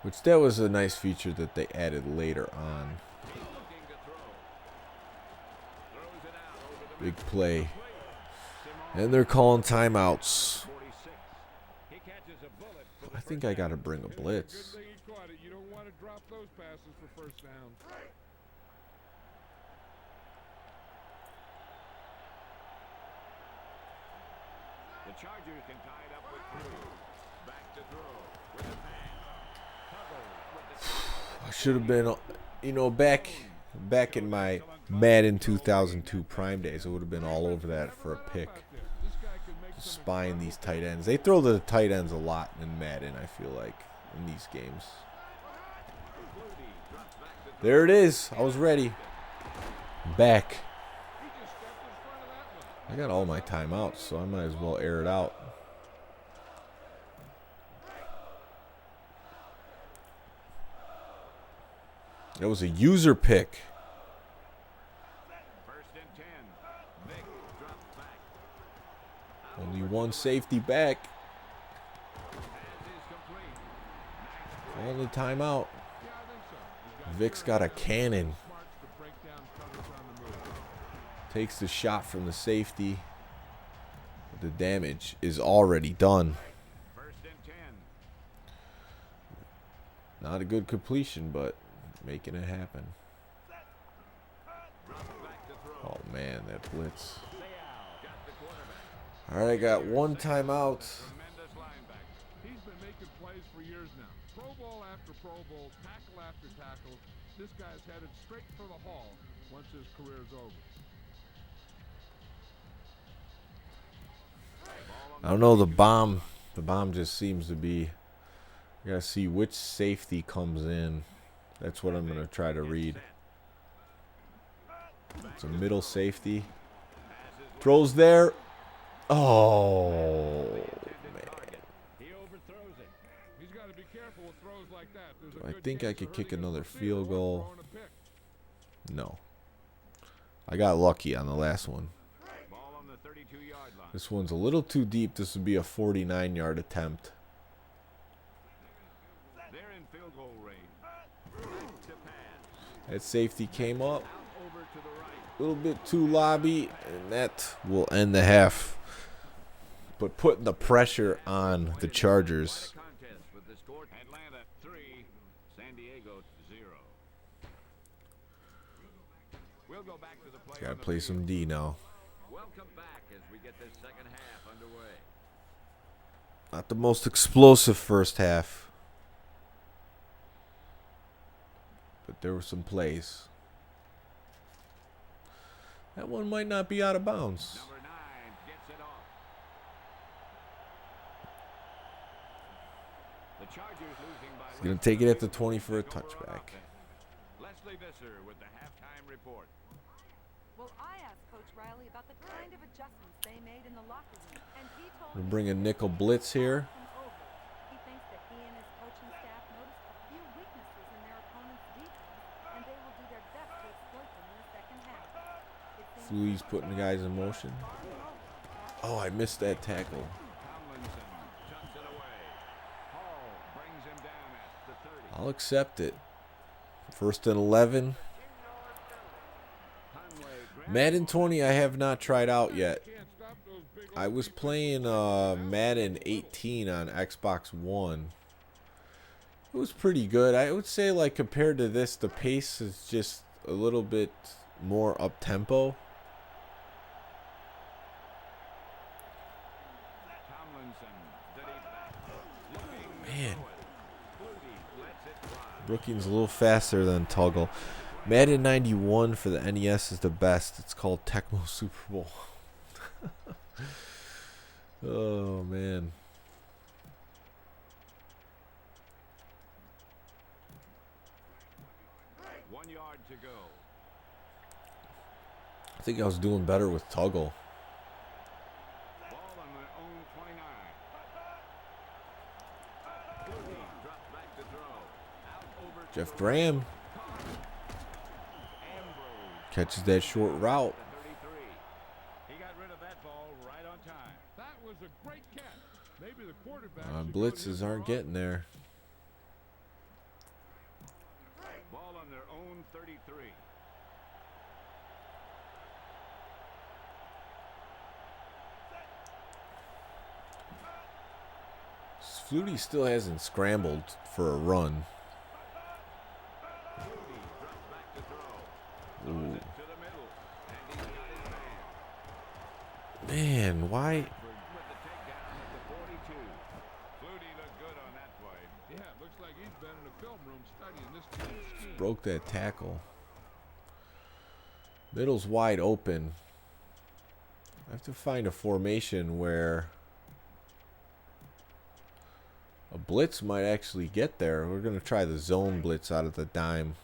Which that was a nice feature that they added later on. He's looking to throw. Throws it out over the Big play. Simone And they're calling timeouts. 46. He catches a bullet for the I think first I got to down. bring a Good blitz. thing he caught it. You don't want to drop those passes for first down. The Chargers can tie it up with 3. Back to throw with a pass. Huggles with the tackle. I should have been, you know, back in my Madden 2002 prime days, I would have been all over that for a pick. This guy could make some Spying these tight ends. They throw the tight ends a lot in Madden, I feel like, in these games. Flutie drops back to throw. There it is. I was ready. Back. He just stepped in front of that one. I got all my timeouts, so I might as well air it out. It was a user pick. First and 10. Vick drops back. Only one safety back. Pass is complete. All the timeout. Yeah, I think so. He's got Vic's got a cannon. smarts to break down coverage on the move. Takes the shot from the safety. But the damage is already done. First and 10. Not a good completion, but making it happen. Drops back to throw. Oh man, that blitz. Sayal got the quarterback. All right, I got one timeout. Tremendous linebacker. He's been making plays for years now. Pro Bowl after Pro Bowl, tackle after tackle. This guy's headed straight for the hall once his career's over. Ball I don't know, the bomb just seems to be, I gotta see which safety comes in. That's what I'm gonna try to read. It's a middle safety. Throws there. Oh, man. He overthrows it. He's got to be careful with throws like that. There's a I good think I chance could of kick hurting another up the field or goal. throwing a pick. No. I got lucky on the last one. Ball on the 32-yard line. This one's a little too deep. This would be a 49-yard attempt. They're in field goal range. Back to pass. That safety came up. Out over to the right. A little bit too lobby, and that will end the half. But putting the pressure on the Chargers. Contest with the score. Atlanta 3, San Diego 0. We'll go back to the play. Gotta on the play field. some D now. Welcome back as we get this second half underway. Not the most explosive first half. But there were some plays. That one might not be out of bounds. Number 9 gets it off. The Chargers losing by. He's going to take it at the 20 for a touchback. Leslie Visser with the halftime report. Well, I asked Coach Riley about the kind of adjustments they made in the locker room, and he told We're me bringing nickel blitz here. from over. He thinks that he and his coaching staff noticed a few weaknesses in their opponent's defense, and they will do their best to exploit them in the second half. It seems Fluey's putting the guys in motion. Oh, I missed that tackle. Tomlinson tucks it away. Hall brings him down at the 30. I'll accept it. First and 11. Madden 20 I have not tried out yet. Can't stop those big I was playing Madden 18 on Xbox One. It was pretty good. I would say, like, compared to this, the pace is just a little bit more up-tempo. Tomlinson, the deep back. Looking Man, Flutie lets it fly. Brookings a little faster than Toggle. Madden 91 for the NES is the best. It's called Tecmo Super Bowl. Oh, man. One yard to go. I think I was doing better with Toggle. Ball on their own 29. Flutie drops back to throw. Out over to Jeff the Graham Ambrose catches that short route. at the 33. He got rid of that ball right on time. That was a great catch. Maybe the quarterback. should go Blitzes his aren't more getting there. Ball on their own 33. Flutie still hasn't scrambled for a run. Flutie drops back to throw. Throws Ooh. it to the middle. And he's got his man. Man, why? With the takedown at the 42. Flutie looked good on that play. Yeah, it looks like he's been in the film room studying this team's scheme. Broke that tackle. Middle's wide open. I have to find a formation where a blitz might actually get there. We're going to try the zone blitz out of the dime.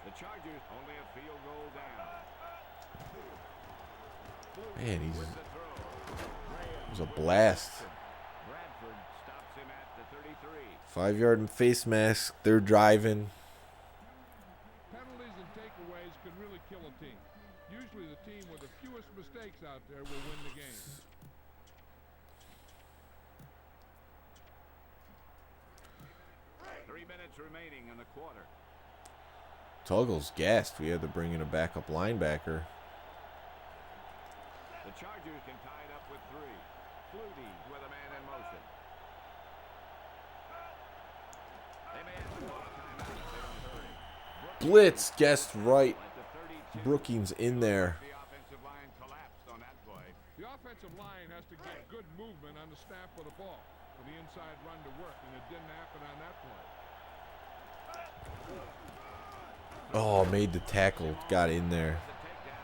The Chargers only a field goal down. Man, he's With the throw. it was a blast. Bradford stops him at the 33. 5-yard and face mask. They're driving. Penalties and takeaways can really kill a team. Usually the team with the fewest mistakes out there will win the game. 3 minutes remaining in the quarter. Toggle's gassed. We had to bring in a backup linebacker. The Chargers can tie it up with 3. Flutie with a man in motion. They may have to call a timeout if they don't hurry. Blitz, guessed right. At the 32. Brookings in there. The offensive line collapsed on that play. The offensive line has to get good movement on the snap of the ball for the inside run to work, and it didn't happen on that play. Oh, made the tackle. Got in there. The takedown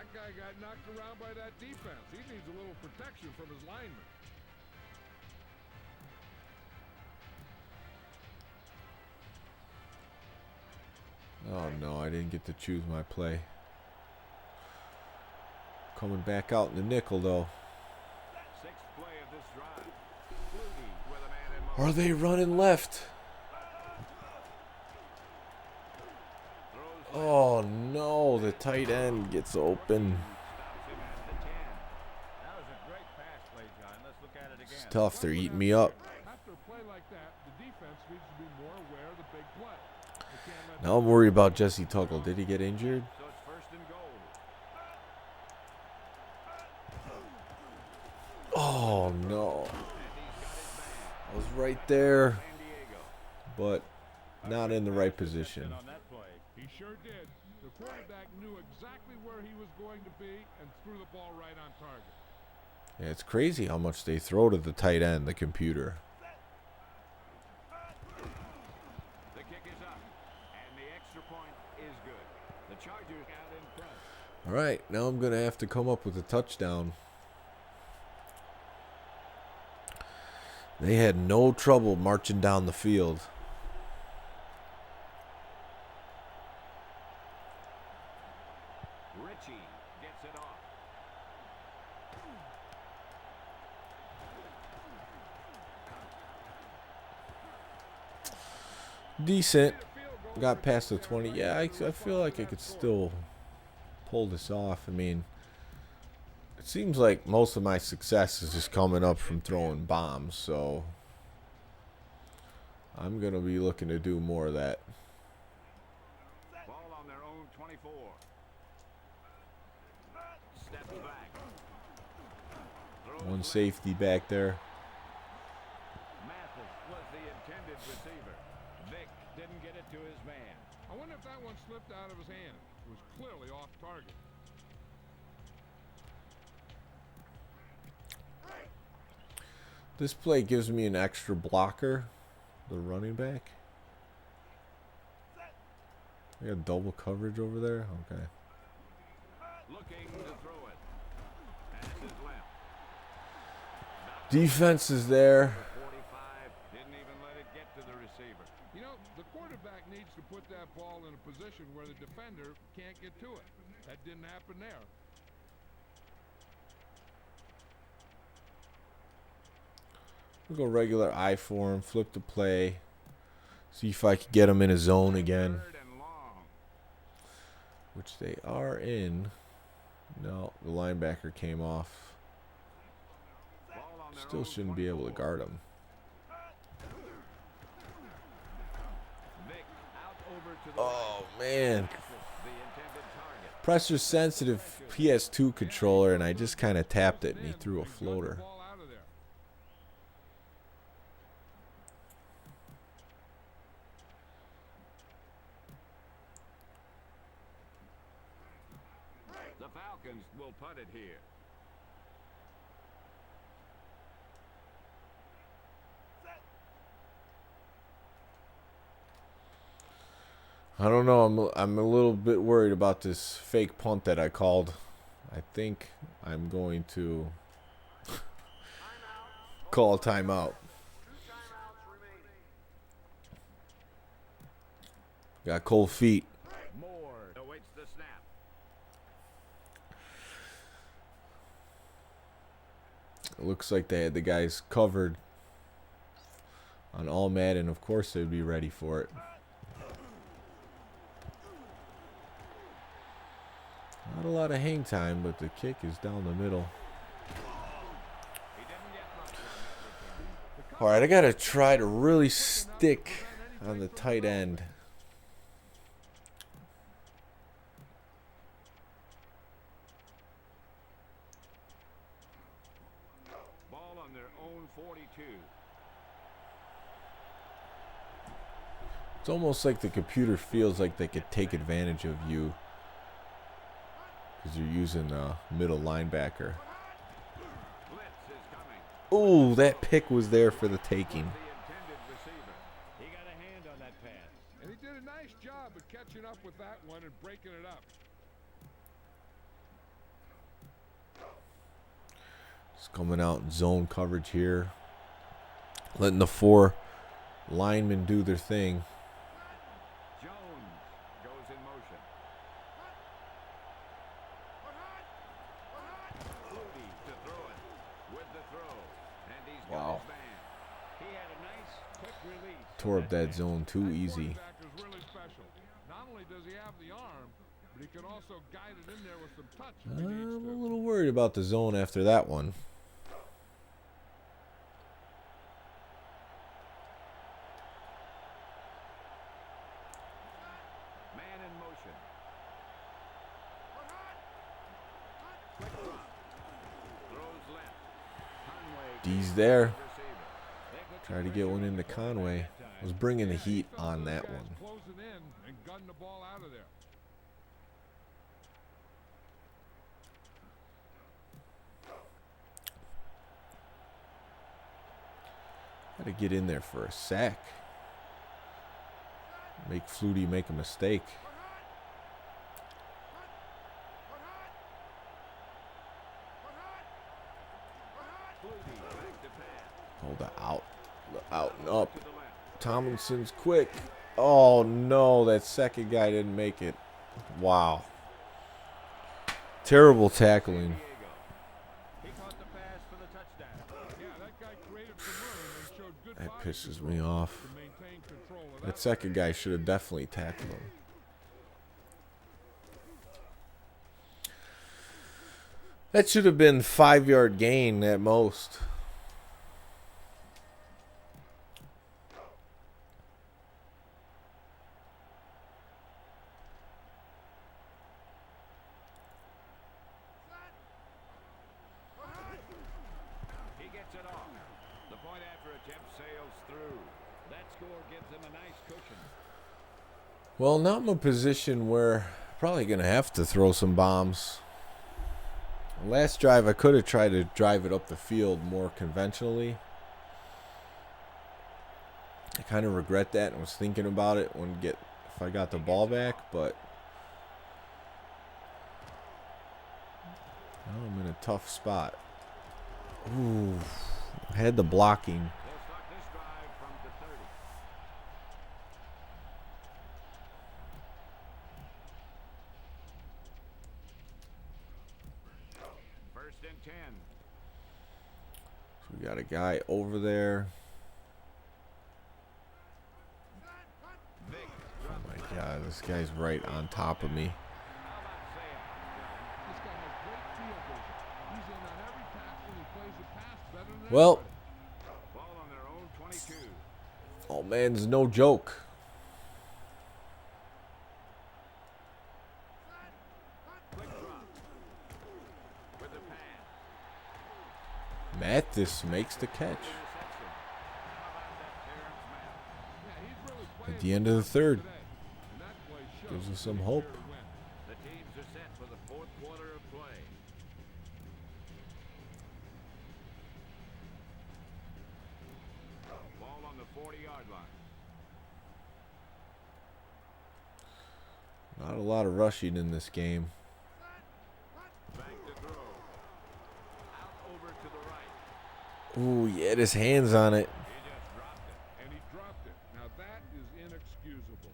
That guy got knocked around by that defense. He needs a little protection from his linemen. Oh no, I didn't get to choose my play. Coming back out in the nickel though. Sixth play of this drive. Flutie with a man in motion. Are they running left? Throws Oh no, the tight end gets open. stops him at the 10. That was a great pass play, John. Let's look at it It's again. tough, they're eating me up. After a play like that, the defense needs to be more aware of the big play. They can't let Now I'm worried about Jesse Tuggle. Did he get injured? So it's first and goal. Oh no. And he's got his man. I was right there, San Diego. but not in the right position. On that play. He sure did. The quarterback knew exactly where he was going to be and threw the ball right on target. Yeah, it's crazy how much they throw to the tight end, the computer. The kick is up. And the extra point is good. The Chargers out in front. All right, now I'm going to have to come up with a touchdown. They had no trouble marching down the field. Richie gets it off. Decent. Got past the 20. Yeah, I feel like I could still pull this off. I mean, it seems like most of my success is just coming up from throwing bombs, so I'm going to be looking to do more of that. Ball on their own 24. Steps back. Throws One left. safety back there. Mathis was the intended receiver. Vick didn't get it to his man. I wonder if that one slipped out of his hand. It was clearly off target. This play gives me an extra blocker, the running back. I got double coverage over there. Okay. Looking to throw it. Pass is left. Defense is there. 45. Didn't even let it get to the receiver. You know, the quarterback needs to put that ball in a position where the defender can't get to it. That didn't happen there. We'll go regular I for him, flip the play. See if I can get him in a zone again. Third and long. Which they are in. No, the linebacker came off. Ball on their Still own shouldn't be able to 24. guard him. Vick out over to the Oh, right. man. Passes the intended target. Pressure sensitive PS2 controller, and I just kind of tapped it and he threw a He's got the floater. ball out of there. The Falcons will punt it here. I don't know. I'm a little bit worried about this fake punt that I called. I think I'm going to call a timeout. Got cold feet. Moore awaits the snap. It looks like they had the guys covered on all Madden. Of course, they'd be ready for it. Not a lot of hang time, but the kick is down the middle. He didn't get much on that return. All right, I got to try to really stick on the tight end. Ball on their own 42. It's almost like the computer feels like they could take advantage of you because you're using a middle linebacker. Blitz is coming. Ooh, that pick was there for the taking. The intended receiver. He got a hand on that pass. And he did a nice job of catching up with that one and breaking it up. coming out in zone coverage here. Letting the 4 linemen do their thing. Jones goes in motion. Flutie to throw it with the throw. And he's got Wow. his man. He had a nice quick release. Tore up that zone too easy. Quarterback is really special. Not only does he have the arm, but he can also guide it in there with some touch if he needs I'm a to. little worried about the zone after that one. Man in motion. Quick drop. Throws left. Conway. D's there. Receiver. They put Try to get one into Conway. Was bringing the heat on that one. Closing in and gunning the ball out of there. Had to get in there for a sack. Make Flutie make a mistake. Flutie back to pass. Hold it out. Out and up. To the left. Tomlinson's quick. Oh no, that second guy didn't make it. Wow. Terrible tackling. He caught the pass for the touchdown. Yeah, that guy created some room and showed good That body pisses control me off. to maintain control of That second guy should have definitely tackled him. That should have been 5-yard gain at most. He gets it off. The point after attempt sails through. That score gives him a nice cushion. Well, now I'm in a position where I'm probably going to have to throw some bombs. Last drive, I could have tried to drive it up the field more conventionally. I kind of regret that and was thinking about it if I got the ball back, but now I'm in a tough spot. Ooh, I had the blocking. They'll start this drive from the 30. First and 10. So we got a guy over there. Vick Oh drops my back. God, this guy's right on top of me. How about Sam? This guy has great field vision. He's in on every tackle. He plays the pass better than Well, anybody. Ball on their own 22. oh man, it's no joke. Quick drop. With the pass. Mathis makes the catch Interception. How about that Terrence Matt? Yeah, he's really at playing the end of the third. today. And that play shows Gives us that some he's hope. here to win. The teams are set for the fourth quarter of play. Ball on the 40-yard line. Not a lot of rushing in this game. Back to throw. Out over to the right. Ooh, he had his hands on it. He just dropped it. And he dropped it. Now that is inexcusable.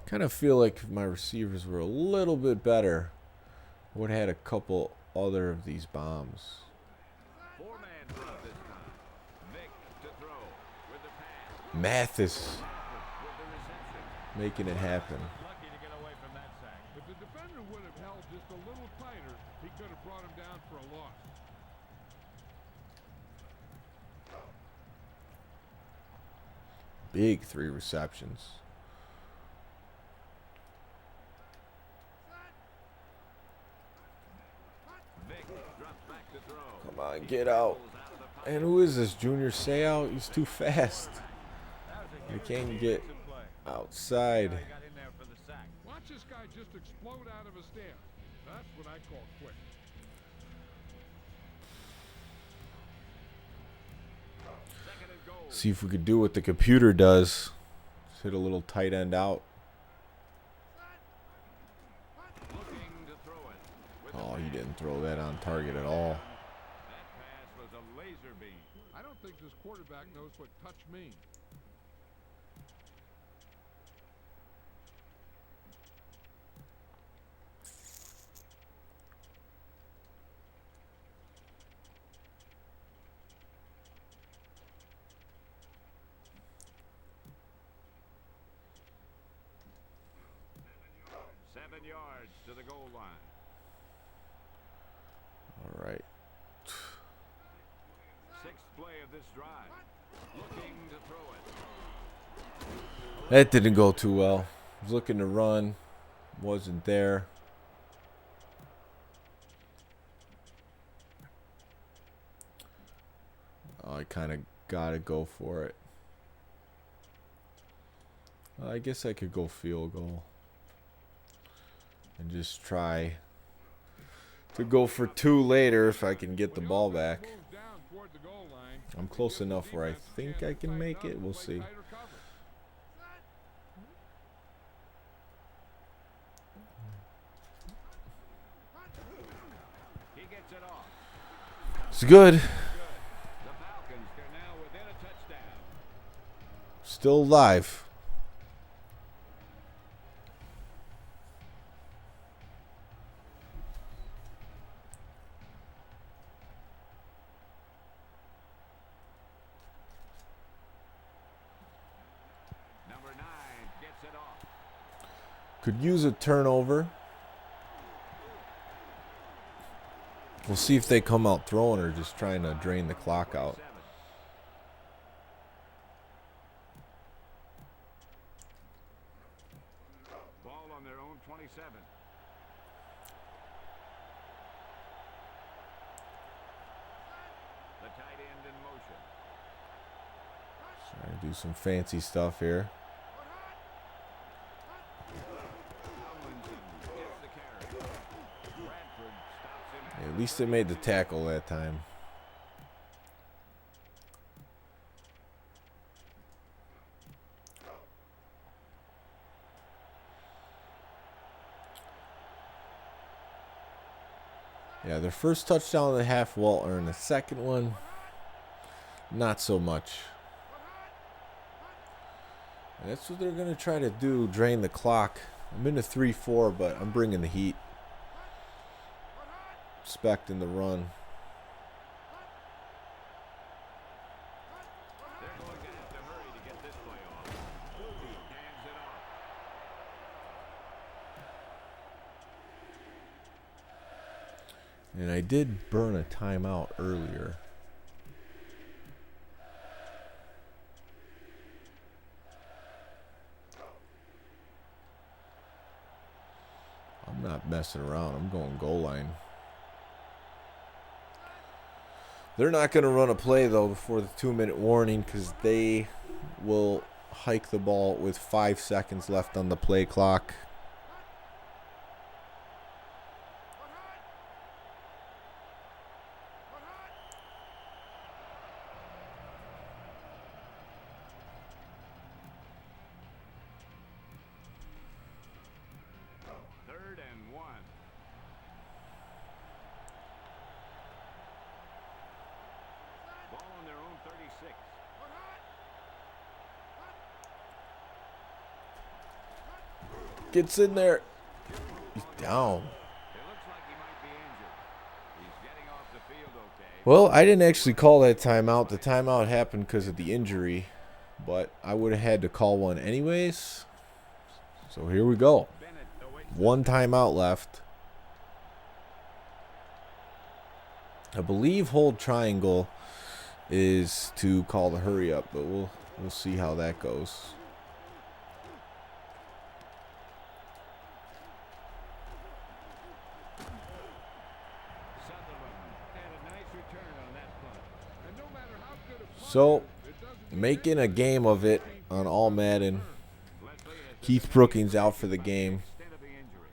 Kind of feel like if my receivers were a little bit better, I would have had a couple other of these bombs. Four-man drop this time. Vick to throw with the pass. Mathis With the reception. making it happen. Lucky to get away from that sack. If the defender would have held just a little tighter, he could have brought him down for a loss. Big 3 receptions. Vick drops back to throw. Come on, get out. And who is this, Junior Seau? He's too fast. He can't get outside. Got in there for the sack. Watch this guy just explode out of a stance. That's what I call quick. Second and goal. See if we could do what the computer does. Just hit a little tight end out. Oh, he didn't throw that on target at all. That pass was a laser beam. I don't think this quarterback knows what touch means. Seven yards to the goal line. All right. Sixth play of this drive. Looking to throw it. That didn't go too well. Was looking to run. Wasn't there. Oh, I kind of got to go for it. I guess I could go field goal. And just try to go for 2 later if I can get the ball back. I'm close enough where I think I can make it. We'll see. He gets it off. It's good. The Falcons are now within a touchdown. Still alive. Number 9 gets it off. Could use a turnover. We'll see if they come out throwing or just trying to drain the clock out. 7. Ball on their own 27. The tight end in motion. Trying to do some fancy stuff here. Tomlinson gets the carry. Bradford stops him. At least they made the tackle that time. Yeah, their first touchdown of the half wall earned. The second one, not so much. And that's what they're going to try to do, drain the clock. I'm in a 3-4, but I'm bringing the heat. Expecting the run. They're going to have to hurry to get this play off. Hands it off. And I did burn a timeout earlier. I'm not messing around. I'm going goal line. They're not going to run a play, though, before the 2-minute warning because they will hike the ball with 5 seconds left on the play clock. Third and 1. Ball on their own 36. Gets in there. He's down. It looks like he might be injured. He's getting off the field okay. Well, I didn't actually call that timeout. The timeout happened because of the injury, but I would have had to call one anyways. So here we go. Bennett awaits. 1 timeout left. I believe hold triangle is to call the hurry up, but we'll see how that goes. Sutherland had a nice return on that punt. And no matter how good a punt So, is, it doesn't mean making a game of it on all Madden. Leslie has Keith Brookings out for the game. extent of the injury.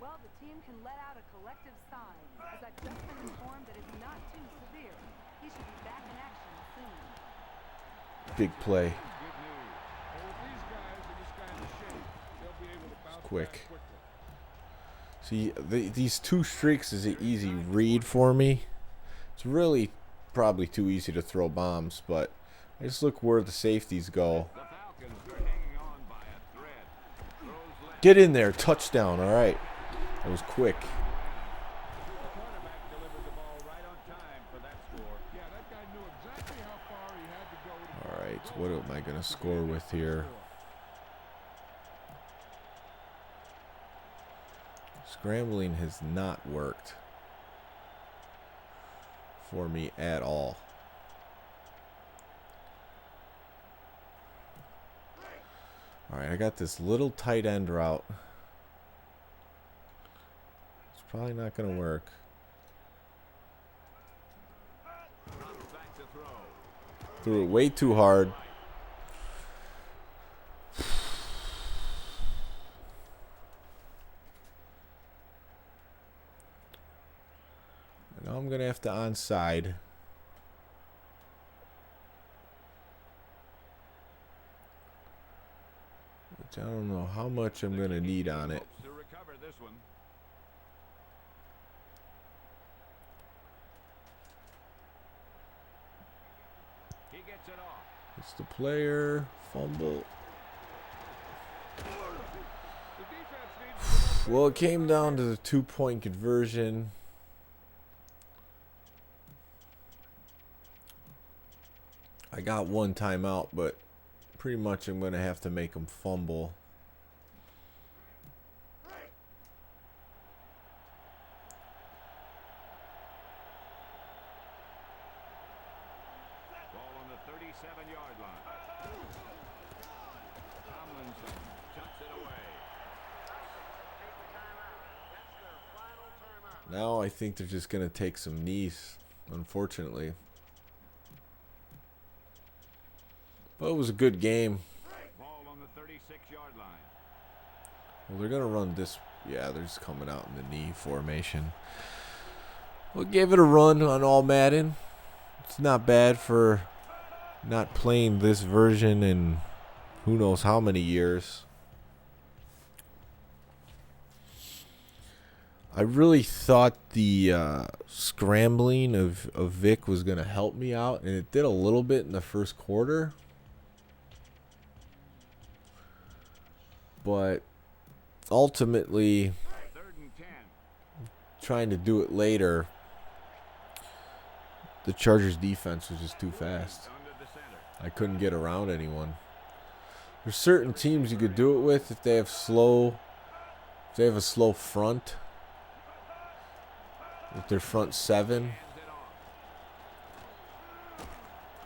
Well, the team can let out a collective sigh, as I've just been informed that it's not too severe. He should be back in action soon. Big play. Good news. And with these guys in this kind of shape, they'll be able to bounce Quick. back quickly. See, these two streaks is an easy read for me. It's really probably too easy to throw bombs, but I just look where the safeties go. The Falcons are hanging on by a thread. Throws left. Get in there. Touchdown. All right. That was quick. The cornerback delivered the ball right on time for that score. Yeah, that guy knew exactly how far he had to go. All right. What am I going to score with here? Scrambling has not worked for me at all. All right, I got this little tight end route. It's probably not going to work. Drops back to throw. Threw it way too hard. And now I'm going to have to onside. Which I don't know how much I'm going to need on it. To recover this one. He gets it off. It's the player. Fumble. The defense needs to Well, it came down to the 2-point conversion. I got one timeout, but pretty much I'm going to have to make them fumble. Ball on the 37-yard line. Tomlinson chucks it away. Now I think they're just going to take some knees, unfortunately. But it was a good game. Ball on the 36-yard line. Well, they're going to run this. Yeah, they're just coming out in the knee formation. We'll give it a run on all Madden. It's not bad for not playing this version in who knows how many years. I really thought the scrambling of Vic was going to help me out, and it did a little bit in the first quarter. But ultimately, 3rd and 10. trying to do it later, the Chargers defense was just too fast. Under the center. I couldn't get around anyone. There's certain teams you could do it with if they have a slow front. With their front seven. Hands it off.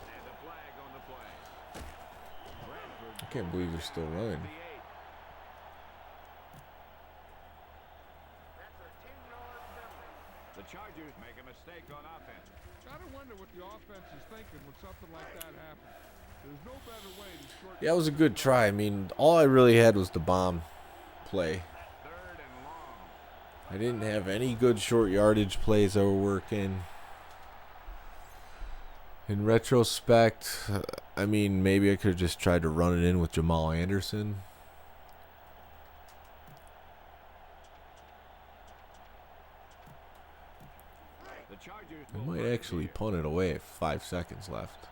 And a flag on the play. Bradford I can't believe they're still running. the 8. The Chargers make a mistake on offense. Gotta wonder what the offense is thinking when something like that happens. There's no better way to short. Yeah, it was a good try. I mean, all I really had was the bomb play. 3rd and long. I didn't have any good short yardage plays that were working. In retrospect, I mean, maybe I could have just tried to run it in with Jamal Anderson. The Chargers I will might run it actually here. punt it away with 5 seconds left.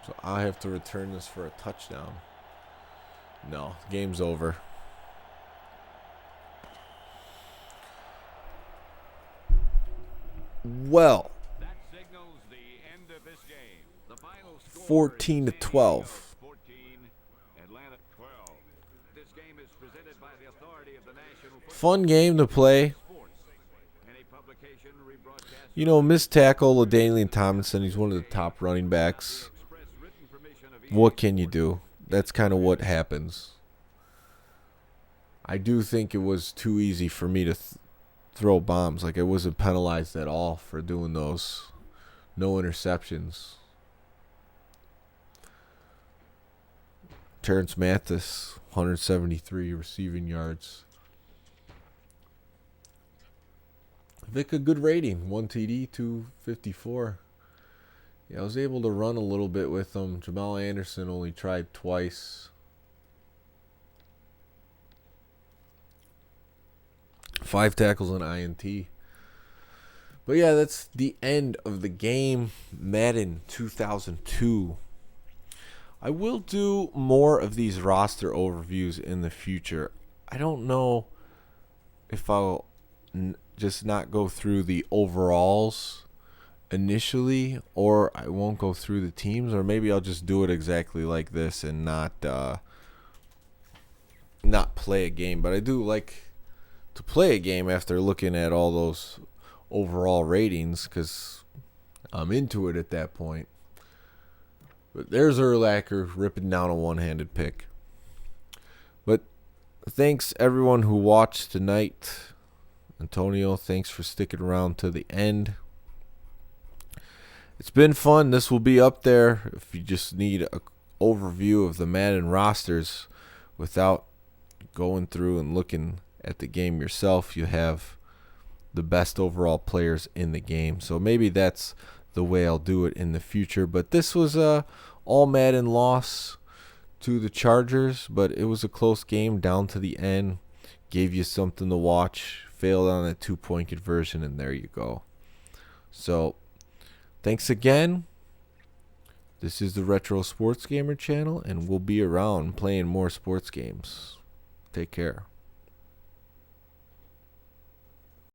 So I have to return this for a touchdown. No, game's over. Well, That signals the end of this game. The final score 14 to is San 12. Diego 14, Atlanta 12. This game is presented by the authority of the National Football Fun game to play. Sports. Any publication rebroadcast You know, missed tackle LaDainian Tomlinson. He's one of the top running backs. express written permission of What can you do? That's kind of what happens. I do think it was too easy for me to throw bombs. Like, I wasn't penalized at all for doing those. No interceptions. Terrence Mathis, 173 receiving yards. Vic, a good rating. 1 TD, 254. Yeah, I was able to run a little bit with him. Jamal Anderson only tried twice. 5 tackles on INT. But yeah, that's the end of the game. Madden 2002. I will do more of these roster overviews in the future. I don't know if I'll just not go through the overalls initially, or I won't go through the teams, or maybe I'll just do it exactly like this and not play a game. But I do like to play a game after looking at all those overall ratings, because I'm into it at that point. But there's Urlacher ripping down a one-handed pick. But thanks everyone who watched tonight. Antonio, thanks for sticking around to the end. It's been fun. This will be up there if you just need an overview of the Madden rosters without going through and looking at the game yourself. You have the best overall players in the game. So maybe that's the way I'll do it in the future. But this was a all Madden loss to the Chargers, but it was a close game down to the end. Gave you something to watch. Failed on a 2-point conversion, and there you go. So thanks again. This is the Retro Sports Gamer channel, and we'll be around playing more sports games. Take care.